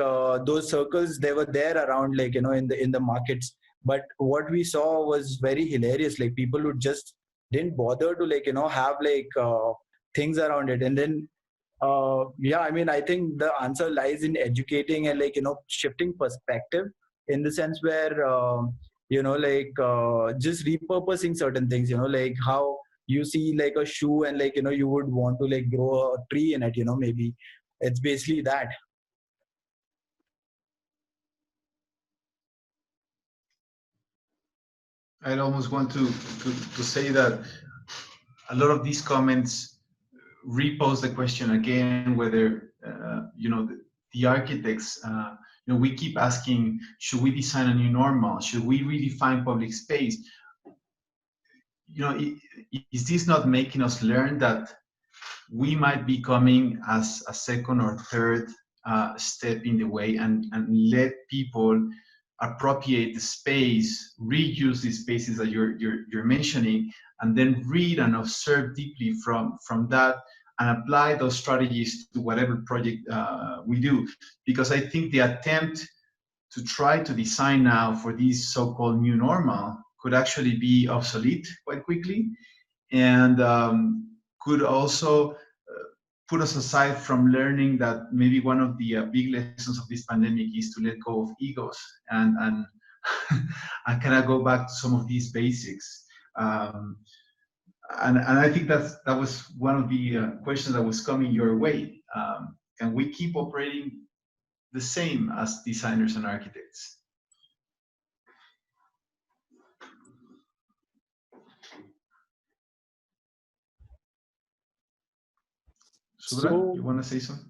those circles, they were there around, like, you know, in the markets. But what we saw was very hilarious. Like people who just didn't bother to like, you know, have like things around it. And then, yeah, I mean, I think the answer lies in educating and like, you know, shifting perspective in the sense where, you know, like just repurposing certain things, you know, like how you see like a shoe and like, you know, you would want to like grow a tree in it, you know, maybe it's basically that. I'd almost want to say that a lot of these comments repose the question again, whether, you know, the architects, you know, we keep asking, should we design a new normal? Should we redefine public space? You know, is this not making us learn that we might be coming as a second or third step in the way, and let people appropriate the space, reuse the spaces that you're mentioning, and then read and observe deeply from that, and apply those strategies to whatever project we do? Because I think the attempt to try to design now for this so-called new normal could actually be obsolete quite quickly, and could also put us aside from learning that maybe one of the big lessons of this pandemic is to let go of egos and and kind of go back to some of these basics. And I think that was one of the questions that was coming your way. Can we keep operating the same as designers and architects? Subra, you want to say something?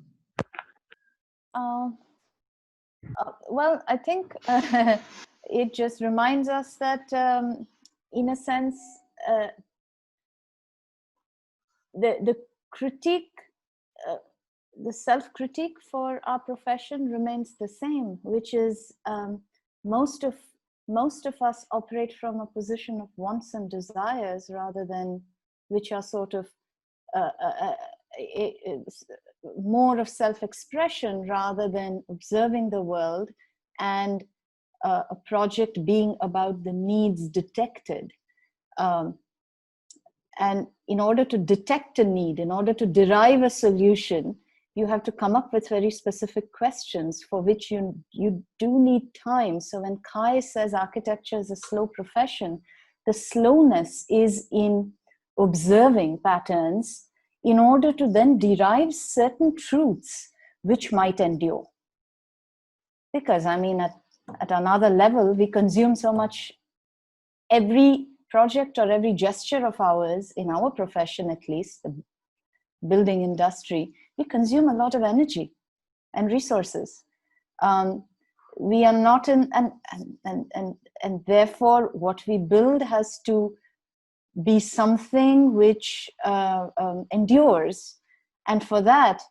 Well, I think it just reminds us that, in a sense, the critique, the self-critique for our profession remains the same, which is most of us operate from a position of wants and desires rather than, which are sort of more of self-expression rather than observing the world, and a project being about the needs detected. And in order to detect a need, in order to derive a solution, you have to come up with very specific questions for which you do need time. So when Kai says architecture is a slow profession, the slowness is in observing patterns in order to then derive certain truths which might endure. Because, I mean, at another level, we consume so much. Every project or every gesture of ours, in our profession at least, the building industry, we consume a lot of energy and resources. We are not in, and therefore what we build has to be something which endures. And for that,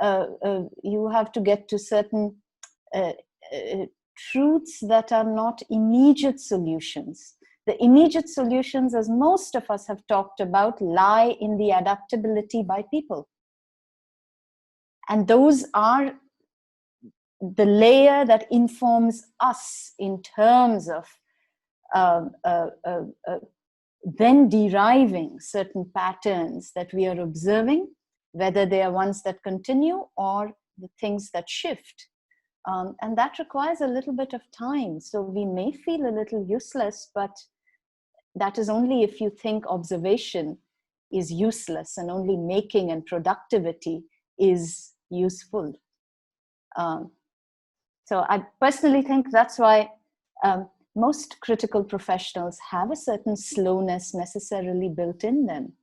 you have to get to certain truths that are not immediate solutions. The immediate solutions, as most of us have talked about, lie in the adaptability by people. And those are the layer that informs us in terms of then deriving certain patterns that we are observing, whether they are ones that continue or the things that shift. And that requires a little bit of time. So we may feel a little useless, but that is only if you think observation is useless and only making and productivity is useful. So I personally think that's why most critical professionals have a certain slowness necessarily built in them,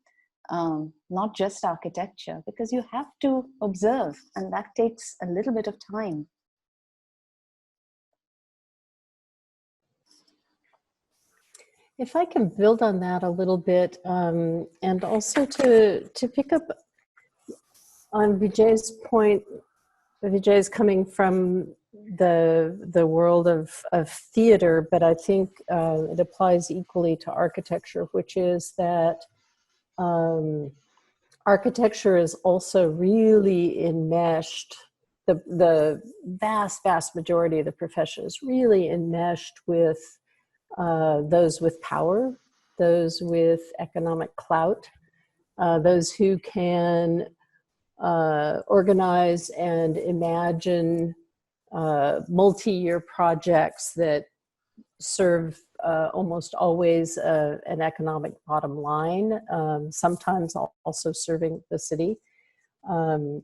not just architecture, because you have to observe, and that takes a little bit of time. If I can build on that a little bit, and also to pick up on Vijay's point. Vijay is coming from the world of theater, but I think it applies equally to architecture, which is that architecture is also really enmeshed. The vast majority of the profession is really enmeshed with those with power, those with economic clout, those who can organize and imagine multi-year projects that serve almost always an economic bottom line, sometimes also serving the city. And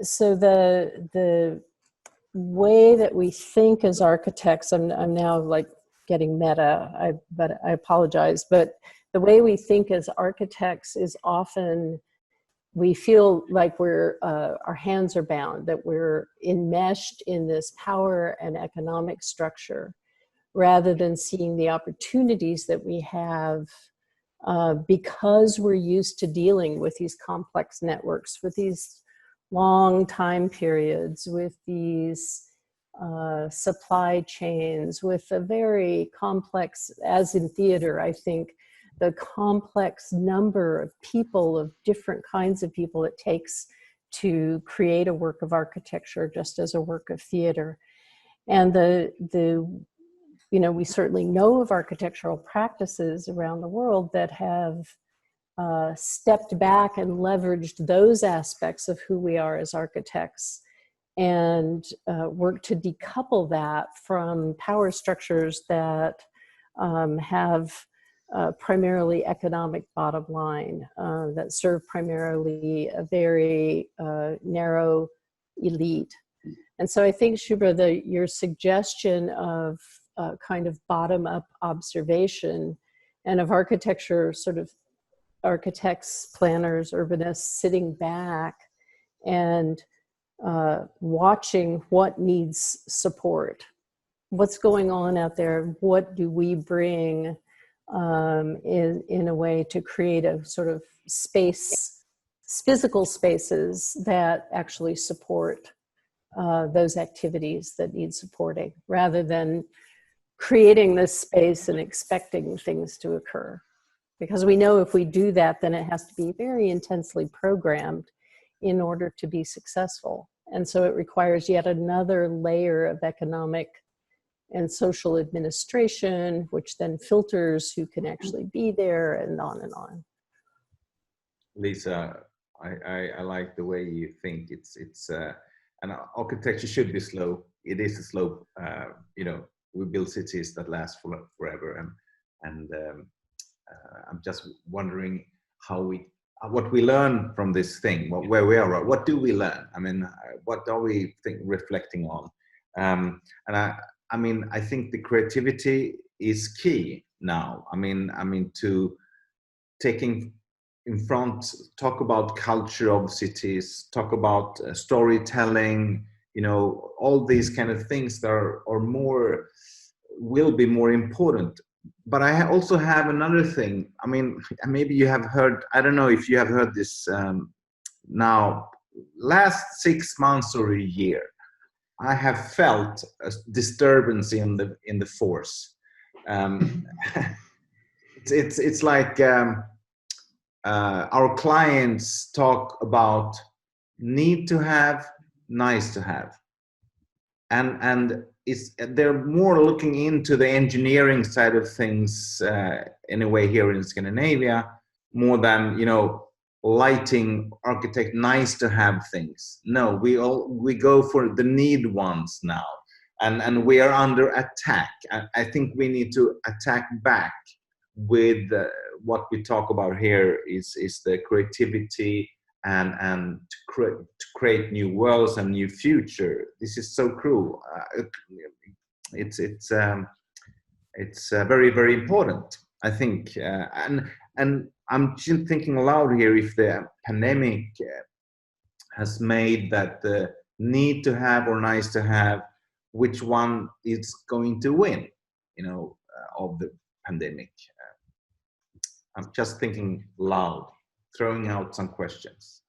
so the way that we think as architects, I'm now like getting meta, but I apologize, but the way we think as architects is often, we feel like our hands are bound, that we're enmeshed in this power and economic structure, rather than seeing the opportunities that we have because we're used to dealing with these complex networks, with these long time periods, with these supply chains, with a very complex, as in theater, I think, the complex number of people, of different kinds of people it takes to create a work of architecture, just as a work of theater. And we certainly know of architectural practices around the world that have stepped back and leveraged those aspects of who we are as architects and work to decouple that from power structures that have primarily economic bottom line, that serve primarily a very narrow elite. And so I think, Shubhra, your suggestion of kind of bottom-up observation and of architecture, sort of architects, planners, urbanists sitting back and watching what needs support. What's going on out there? What do we bring in a way to create a sort of space, physical spaces that actually support those activities that need supporting, rather than creating this space and expecting things to occur. Because we know if we do that, then it has to be very intensely programmed in order to be successful. And so it requires yet another layer of economic and social administration, which then filters who can actually be there, and on and on. Lisa, I like the way you think. It's and architecture should be slow. It is a slow. We build cities that last forever, and I'm just wondering what we learn from this thing, where we are. What do we learn? I mean, what are we reflecting on? I think the creativity is key now. I mean, to taking in front, talk about culture of cities, talk about storytelling, all these kind of things that are will be more important. But I also have another thing. I mean, maybe you have heard, I don't know if you have heard this now, last 6 months or a year, I have felt a disturbance in the force. It's like our clients talk about need to have, nice to have, and they're more looking into the engineering side of things anyway here in Scandinavia, more than lighting, architect, nice to have things. No, we go for the need ones now, and we are under attack. I think we need to attack back with what we talk about here is the creativity and to create new worlds and new future. This is so cruel. It's very, very important, I think, and I'm just thinking aloud here, if the pandemic has made that the need to have or nice to have, which one is going to win, of the pandemic? I'm just thinking loud, throwing out some questions.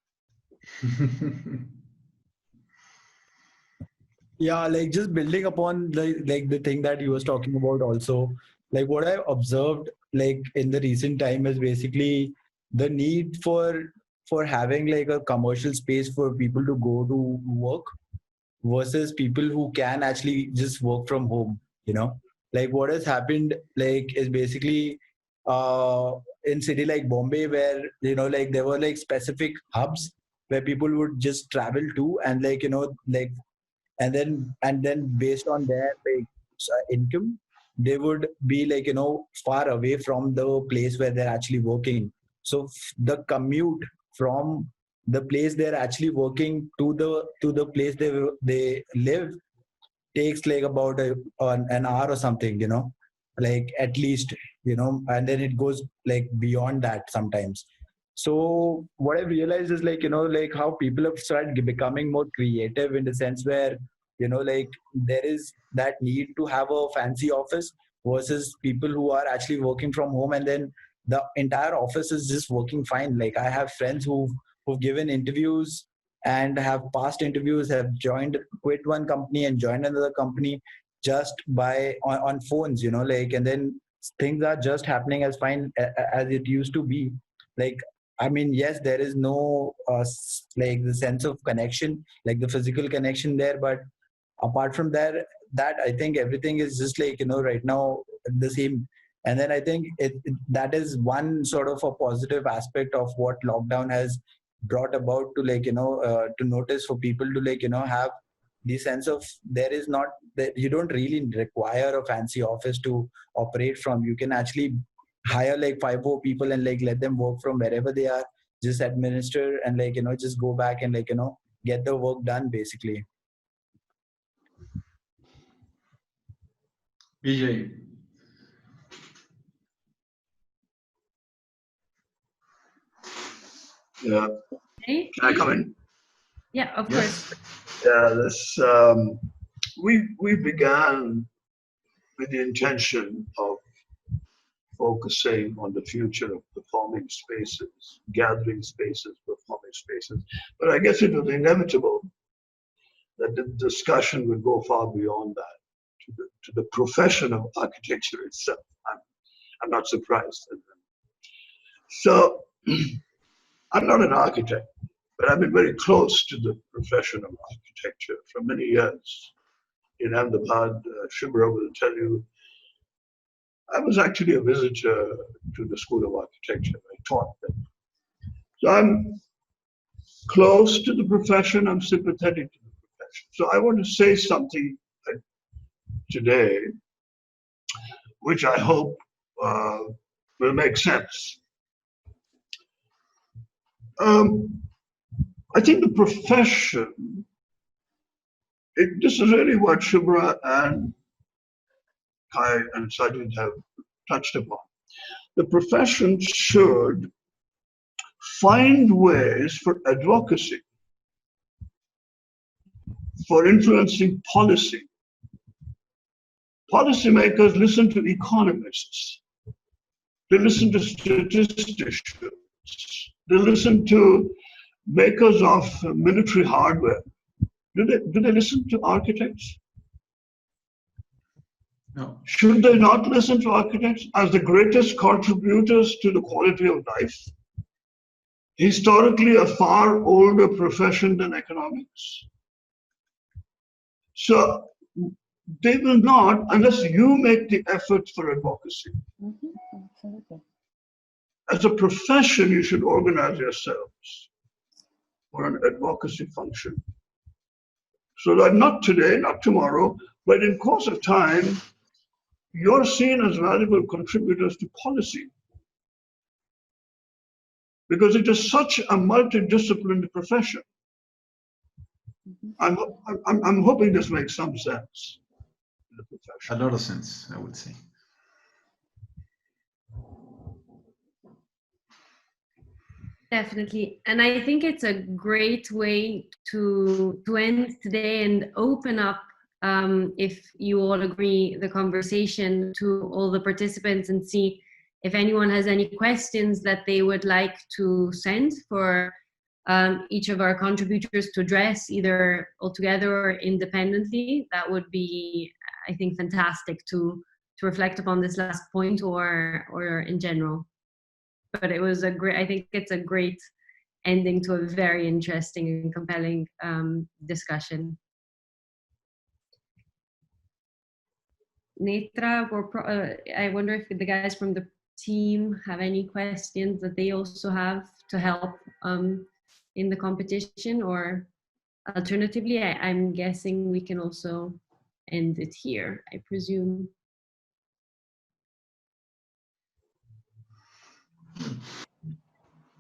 Yeah, like just building upon like the thing that you was talking about also, like what I observed like in the recent time is basically the need for having like a commercial space for people to go to work versus people who can actually just work from home. Like what has happened like is basically in city like Bombay, where like there were like specific hubs where people would just travel to, and like like and then based on their like income, they would be like far away from the place where they're actually working. So the commute from the place they're actually working to the place they live takes like about an hour or something, like at least, and then it goes like beyond that sometimes. So what I've realized is like, like how people have started becoming more creative in the sense where, like there is that need to have a fancy office versus people who are actually working from home, and then the entire office is just working fine. Like I have friends who've given interviews and have passed interviews, have quit one company and joined another company just on phones, like, and then things are just happening as fine as it used to be. Like, I mean, yes, there is no like the sense of connection, like the physical connection there, but apart from that, I think everything is just like, right now the same. And then I think that is one sort of a positive aspect of what lockdown has brought about to to notice for people to have the sense of there is not that you don't really require a fancy office to operate from. You can actually hire 5 more people and let them work from wherever they are, just administer and just go back and get the work done basically. Vijay. Yeah. Okay. Can I come in? Yeah, of Yes. course. Yeah, this we began with the intention of focusing on the future of performing spaces, gathering spaces, performing spaces. But I guess it was inevitable that the discussion would go far beyond that to the profession of architecture itself. I'm not surprised. So I'm not an architect, but I've been very close to the profession of architecture for many years. In Ahmedabad, Shubhra will tell you, I was actually a visitor to the School of Architecture. I taught them. So I'm close to the profession, I'm sympathetic to the profession. So I want to say something today, which I hope will make sense. I think the profession, this is really what Shubhra and Kai and Sajid have touched upon. The profession should find ways for advocacy, for influencing policy. Policymakers listen to economists. They listen to statisticians. They listen to makers of military hardware. Do they listen to architects? No. Should they not listen to architects as the greatest contributors to the quality of life? Historically, a far older profession than economics. So they will not unless you make the effort for advocacy. Absolutely. As a profession, you should organize yourselves for an advocacy function. So that not today, not tomorrow, but in course of time, you're seen as valuable contributors to policy. Because it is such a multidisciplinary profession. I'm hoping this makes some sense in the profession. A lot of sense, I would say. Definitely. And I think it's a great way to end today and open up, if you all agree, the conversation to all the participants and see if anyone has any questions that they would like to send for each of our contributors to address, either altogether or independently. That would be, I think, fantastic to reflect upon this last point or in general. But it was I think it's a great ending to a very interesting and compelling discussion. Netra, I wonder if the guys from the team have any questions that they also have to help in the competition, or alternatively, I'm guessing we can also end it here, I presume.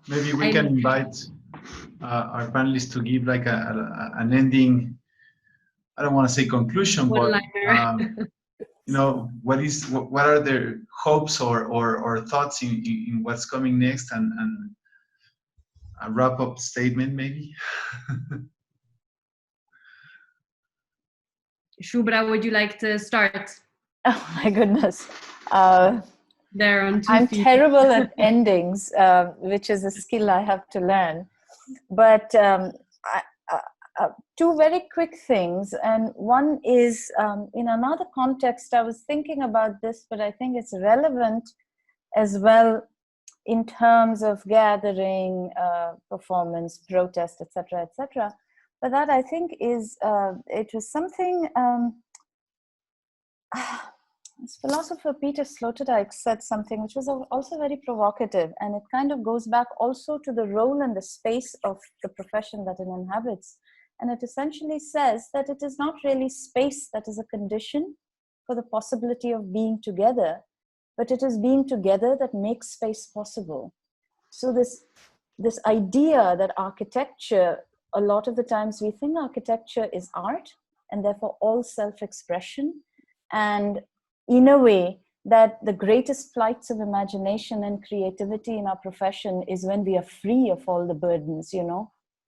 Maybe we can invite our panelists to give like an ending, I don't want to say conclusion, but you know, what are their hopes or thoughts in what's coming next, and a wrap-up statement maybe. Shubhra, would you like to start? Oh my goodness. There on 2 I'm feet. terrible at endings, which is a skill I have to learn. But two very quick things. And one is, in another context, I was thinking about this, but I think it's relevant as well in terms of gathering, performance, protest, etc., etc. But that, I think, is it was something. This philosopher Peter Sloterdijk said something which was also very provocative, and it kind of goes back also to the role and the space of the profession that it inhabits. And it essentially says that it is not really space that is a condition for the possibility of being together, but it is being together that makes space possible. So this idea that architecture, a lot of the times we think architecture is art and therefore all self-expression, and in a way that the greatest flights of imagination and creativity in our profession is when we are free of all the burdens,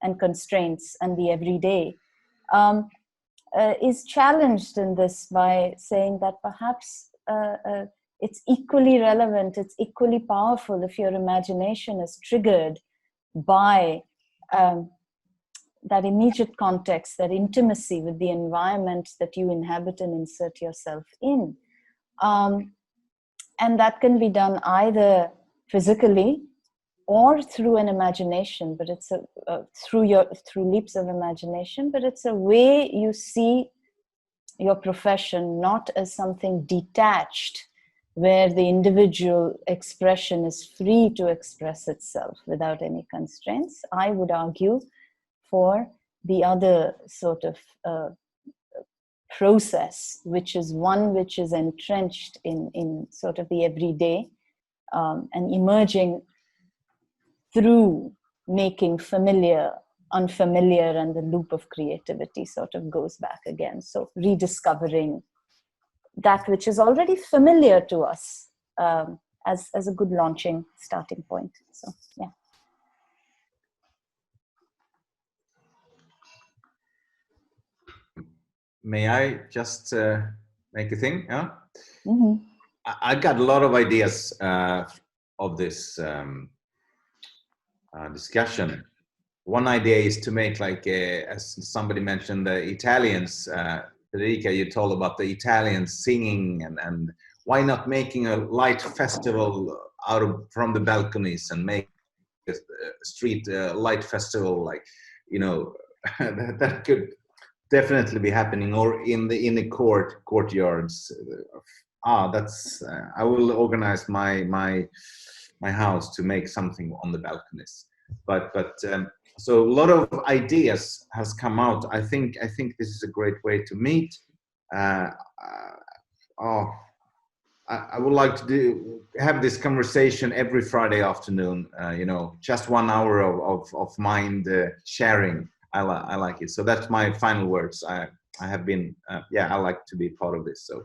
and constraints and the everyday, is challenged in this by saying that perhaps it's equally relevant, it's equally powerful if your imagination is triggered by that immediate context, that intimacy with the environment that you inhabit and insert yourself in. And that can be done either physically or through an imagination, but it's through leaps of imagination, but it's a way you see your profession not as something detached, where the individual expression is free to express itself without any constraints. I would argue for the other sort of process, which is one which is entrenched in sort of the everyday, and emerging through making familiar unfamiliar, and the loop of creativity sort of goes back again. So rediscovering that which is already familiar to us as a good launching starting point. So yeah. May I just make a thing? Yeah? Mm-hmm. I got a lot of ideas of this discussion. One idea is to make, like, as somebody mentioned, the Italians, Federica, you told about the Italians singing, and why not making a light festival from the balconies and make a street light festival, like, that could definitely be happening, or in the courtyards. That's I will organize my house to make something on the balconies. But so a lot of ideas has come out. I think this is a great way to meet. I would like to have this conversation every Friday afternoon. Just 1 hour of mind sharing. I like it. So that's my final words. I have been I like to be part of this. So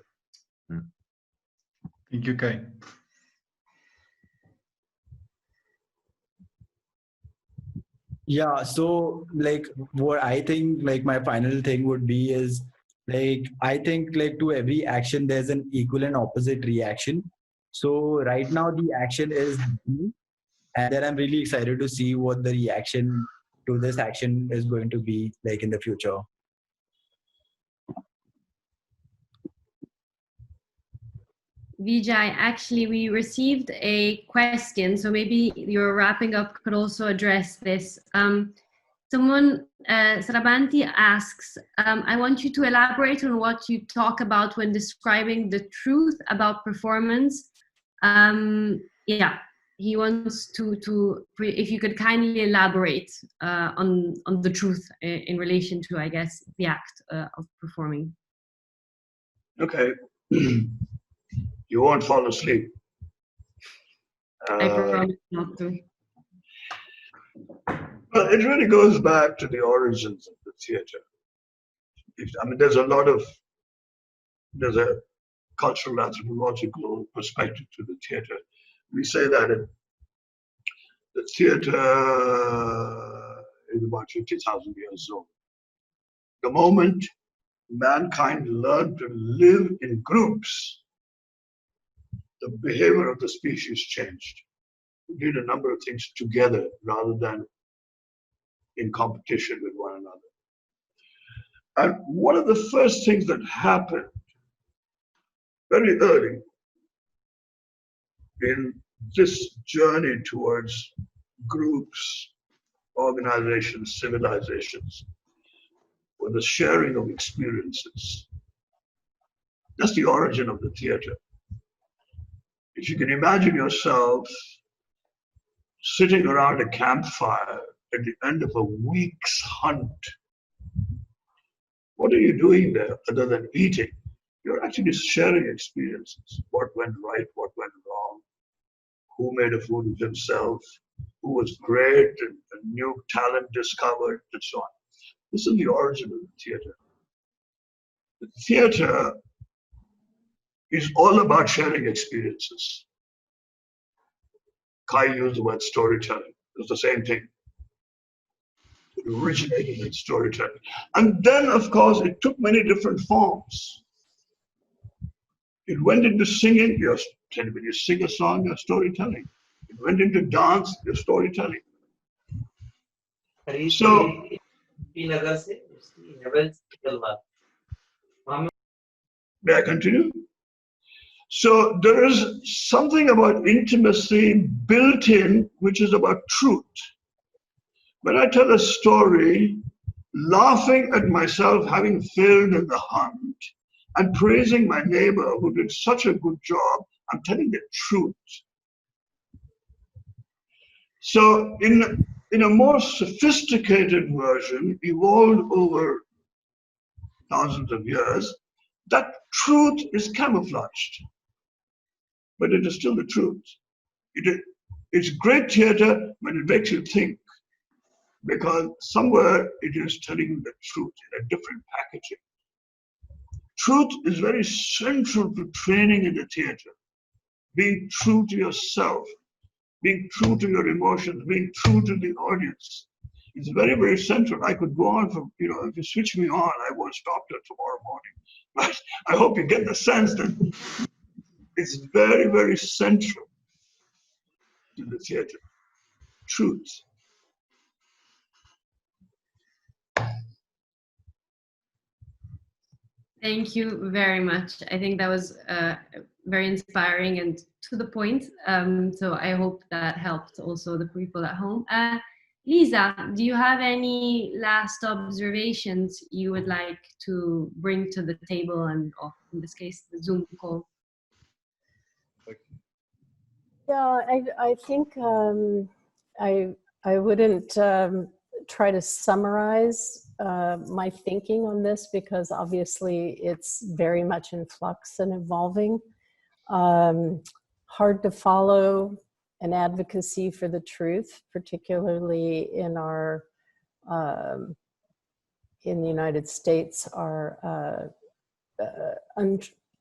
thank you, Kai. Yeah, so like what I think, like my final thing would be is, like, I think like to every action there's an equal and opposite reaction. So right now the action is B, and then I'm really excited to see what the reaction to this action is going to be like in the future. Vijay, actually, we received a question, so maybe your wrapping up could also address this. Someone, Sarabanti, asks, I want you to elaborate on what you talk about when describing the truth about performance. He wants to if you could kindly elaborate on the truth in relation to, I guess, the act of performing. Okay. You won't fall asleep. I promise not to. Well, it really goes back to the origins of the theater. There's a cultural anthropological perspective to the theater. We say that the theater is about 50,000 years old. The moment mankind learned to live in groups, the behavior of the species changed. We did a number of things together rather than in competition with one another. And one of the first things that happened very early in this journey towards groups, organizations, civilizations, for the sharing of experiences. That's the origin of the theater. If you can imagine yourself sitting around a campfire at the end of a week's hunt, what are you doing there other than eating? You're actually sharing experiences. What went right, what went wrong, who made a fool of himself, who was great, and a new talent discovered, and so on. This is the origin of the theater. The theater is all about sharing experiences. Kai used the word storytelling. It's the same thing. It originated in storytelling. And then, of course, it took many different forms. It went into singing. When you sing a song, you're storytelling. It went into dance, you're storytelling. So, may I continue? So there is something about intimacy built in, which is about truth. When I tell a story, laughing at myself having failed in the hunt and praising my neighbor who did such a good job, I'm telling the truth. So in a more sophisticated version, evolved over thousands of years, that truth is camouflaged. But it is still the truth. It's great theater when it makes you think, because somewhere it is telling you the truth in a different packaging. Truth is very central to training in the theater. Being true to yourself, being true to your emotions, being true to the audience. It's very, very central. I could go on for, if you switch me on, I won't stop till tomorrow morning. But I hope you get the sense that it's very, very central to the theater. Truth. Thank you very much. I think that was very inspiring and to the point. So I hope that helped also the people at home. Lisa, do you have any last observations you would like to bring to the table and, in this case, the Zoom call? Yeah, I think I wouldn't try to summarize my thinking on this, because obviously it's very much in flux and evolving. Hard to follow an advocacy for the truth, particularly in our in the United States, our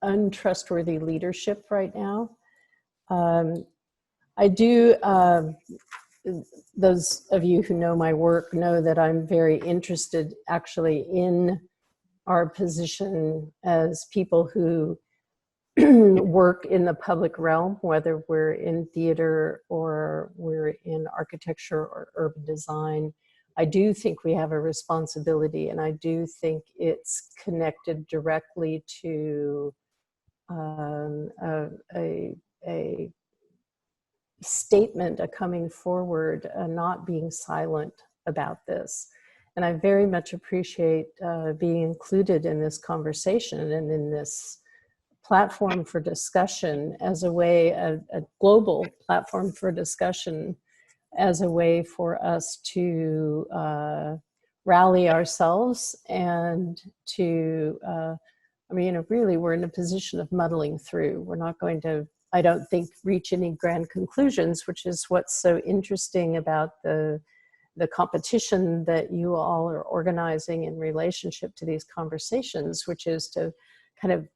untrustworthy leadership right now. I do, those of you who know my work know that I'm very interested actually in our position as people who work in the public realm, whether we're in theater or we're in architecture or urban design. I do think we have a responsibility, and I do think it's connected directly to a statement, a coming forward, not being silent about this. And I very much appreciate being included in this conversation and in this platform for discussion as a way, a global platform for discussion as a way for us to rally ourselves and to, really we're in a position of muddling through. We're not going to, I don't think, reach any grand conclusions, which is what's so interesting about the competition that you all are organizing in relationship to these conversations, which is to kind of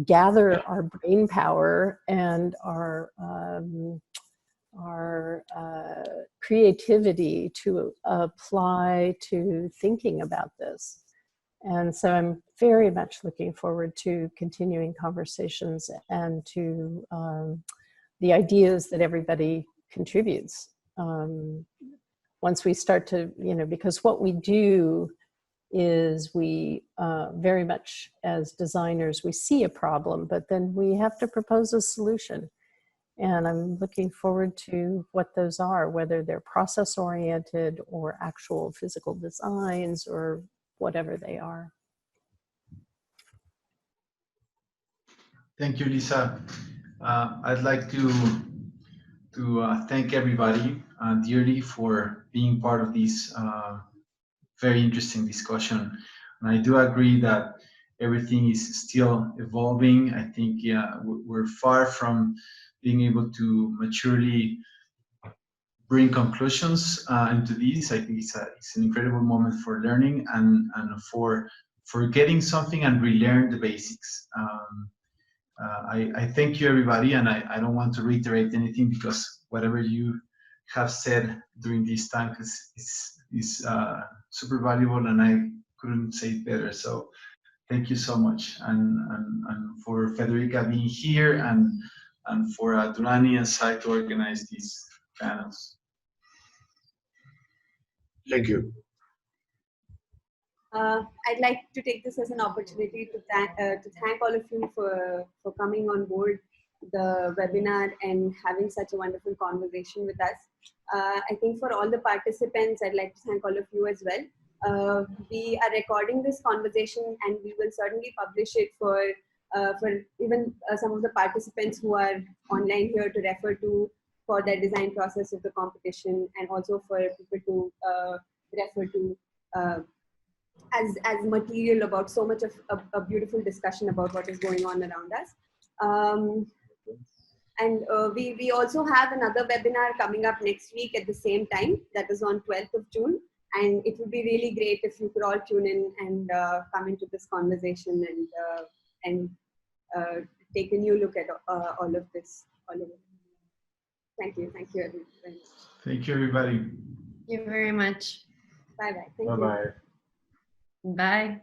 gather our brain power and our creativity to apply to thinking about this. And so I'm very much looking forward to continuing conversations and to the ideas that everybody contributes. Once we start to, because what we do is we very much as designers, we see a problem, but then we have to propose a solution. And I'm looking forward to what those are, whether they're process oriented or actual physical designs or whatever they are. Thank you, Lisa. I'd like to thank everybody dearly for being part of this very interesting discussion. And I do agree that everything is still evolving. I think, yeah, we're far from being able to maturely bring conclusions into this. I think it's an incredible moment for learning and for getting something and relearn the basics. I thank you, everybody, and I don't want to reiterate anything because whatever you have said during this time is super valuable, and I couldn't say it better. So thank you so much, and for Federica being here, and for Durrani and Sai to organize these panels. Thank you. I'd like to take this as an opportunity to thank all of you for coming on board the webinar and having such a wonderful conversation with us. I think for all the participants, I'd like to thank all of you as well. We are recording this conversation and we will certainly publish it for even some of the participants who are online here to refer to for the design process of the competition, and also for people to refer to as material about so much of a beautiful discussion about what is going on around us. And we also have another webinar coming up next week at the same time, that is on 12th of June. And it would be really great if you could all tune in and come into this conversation and take a new look at all of this. Thank you very much. Thank you, everybody. Thank you very much. Bye-bye. Thank you. Bye-bye. Bye.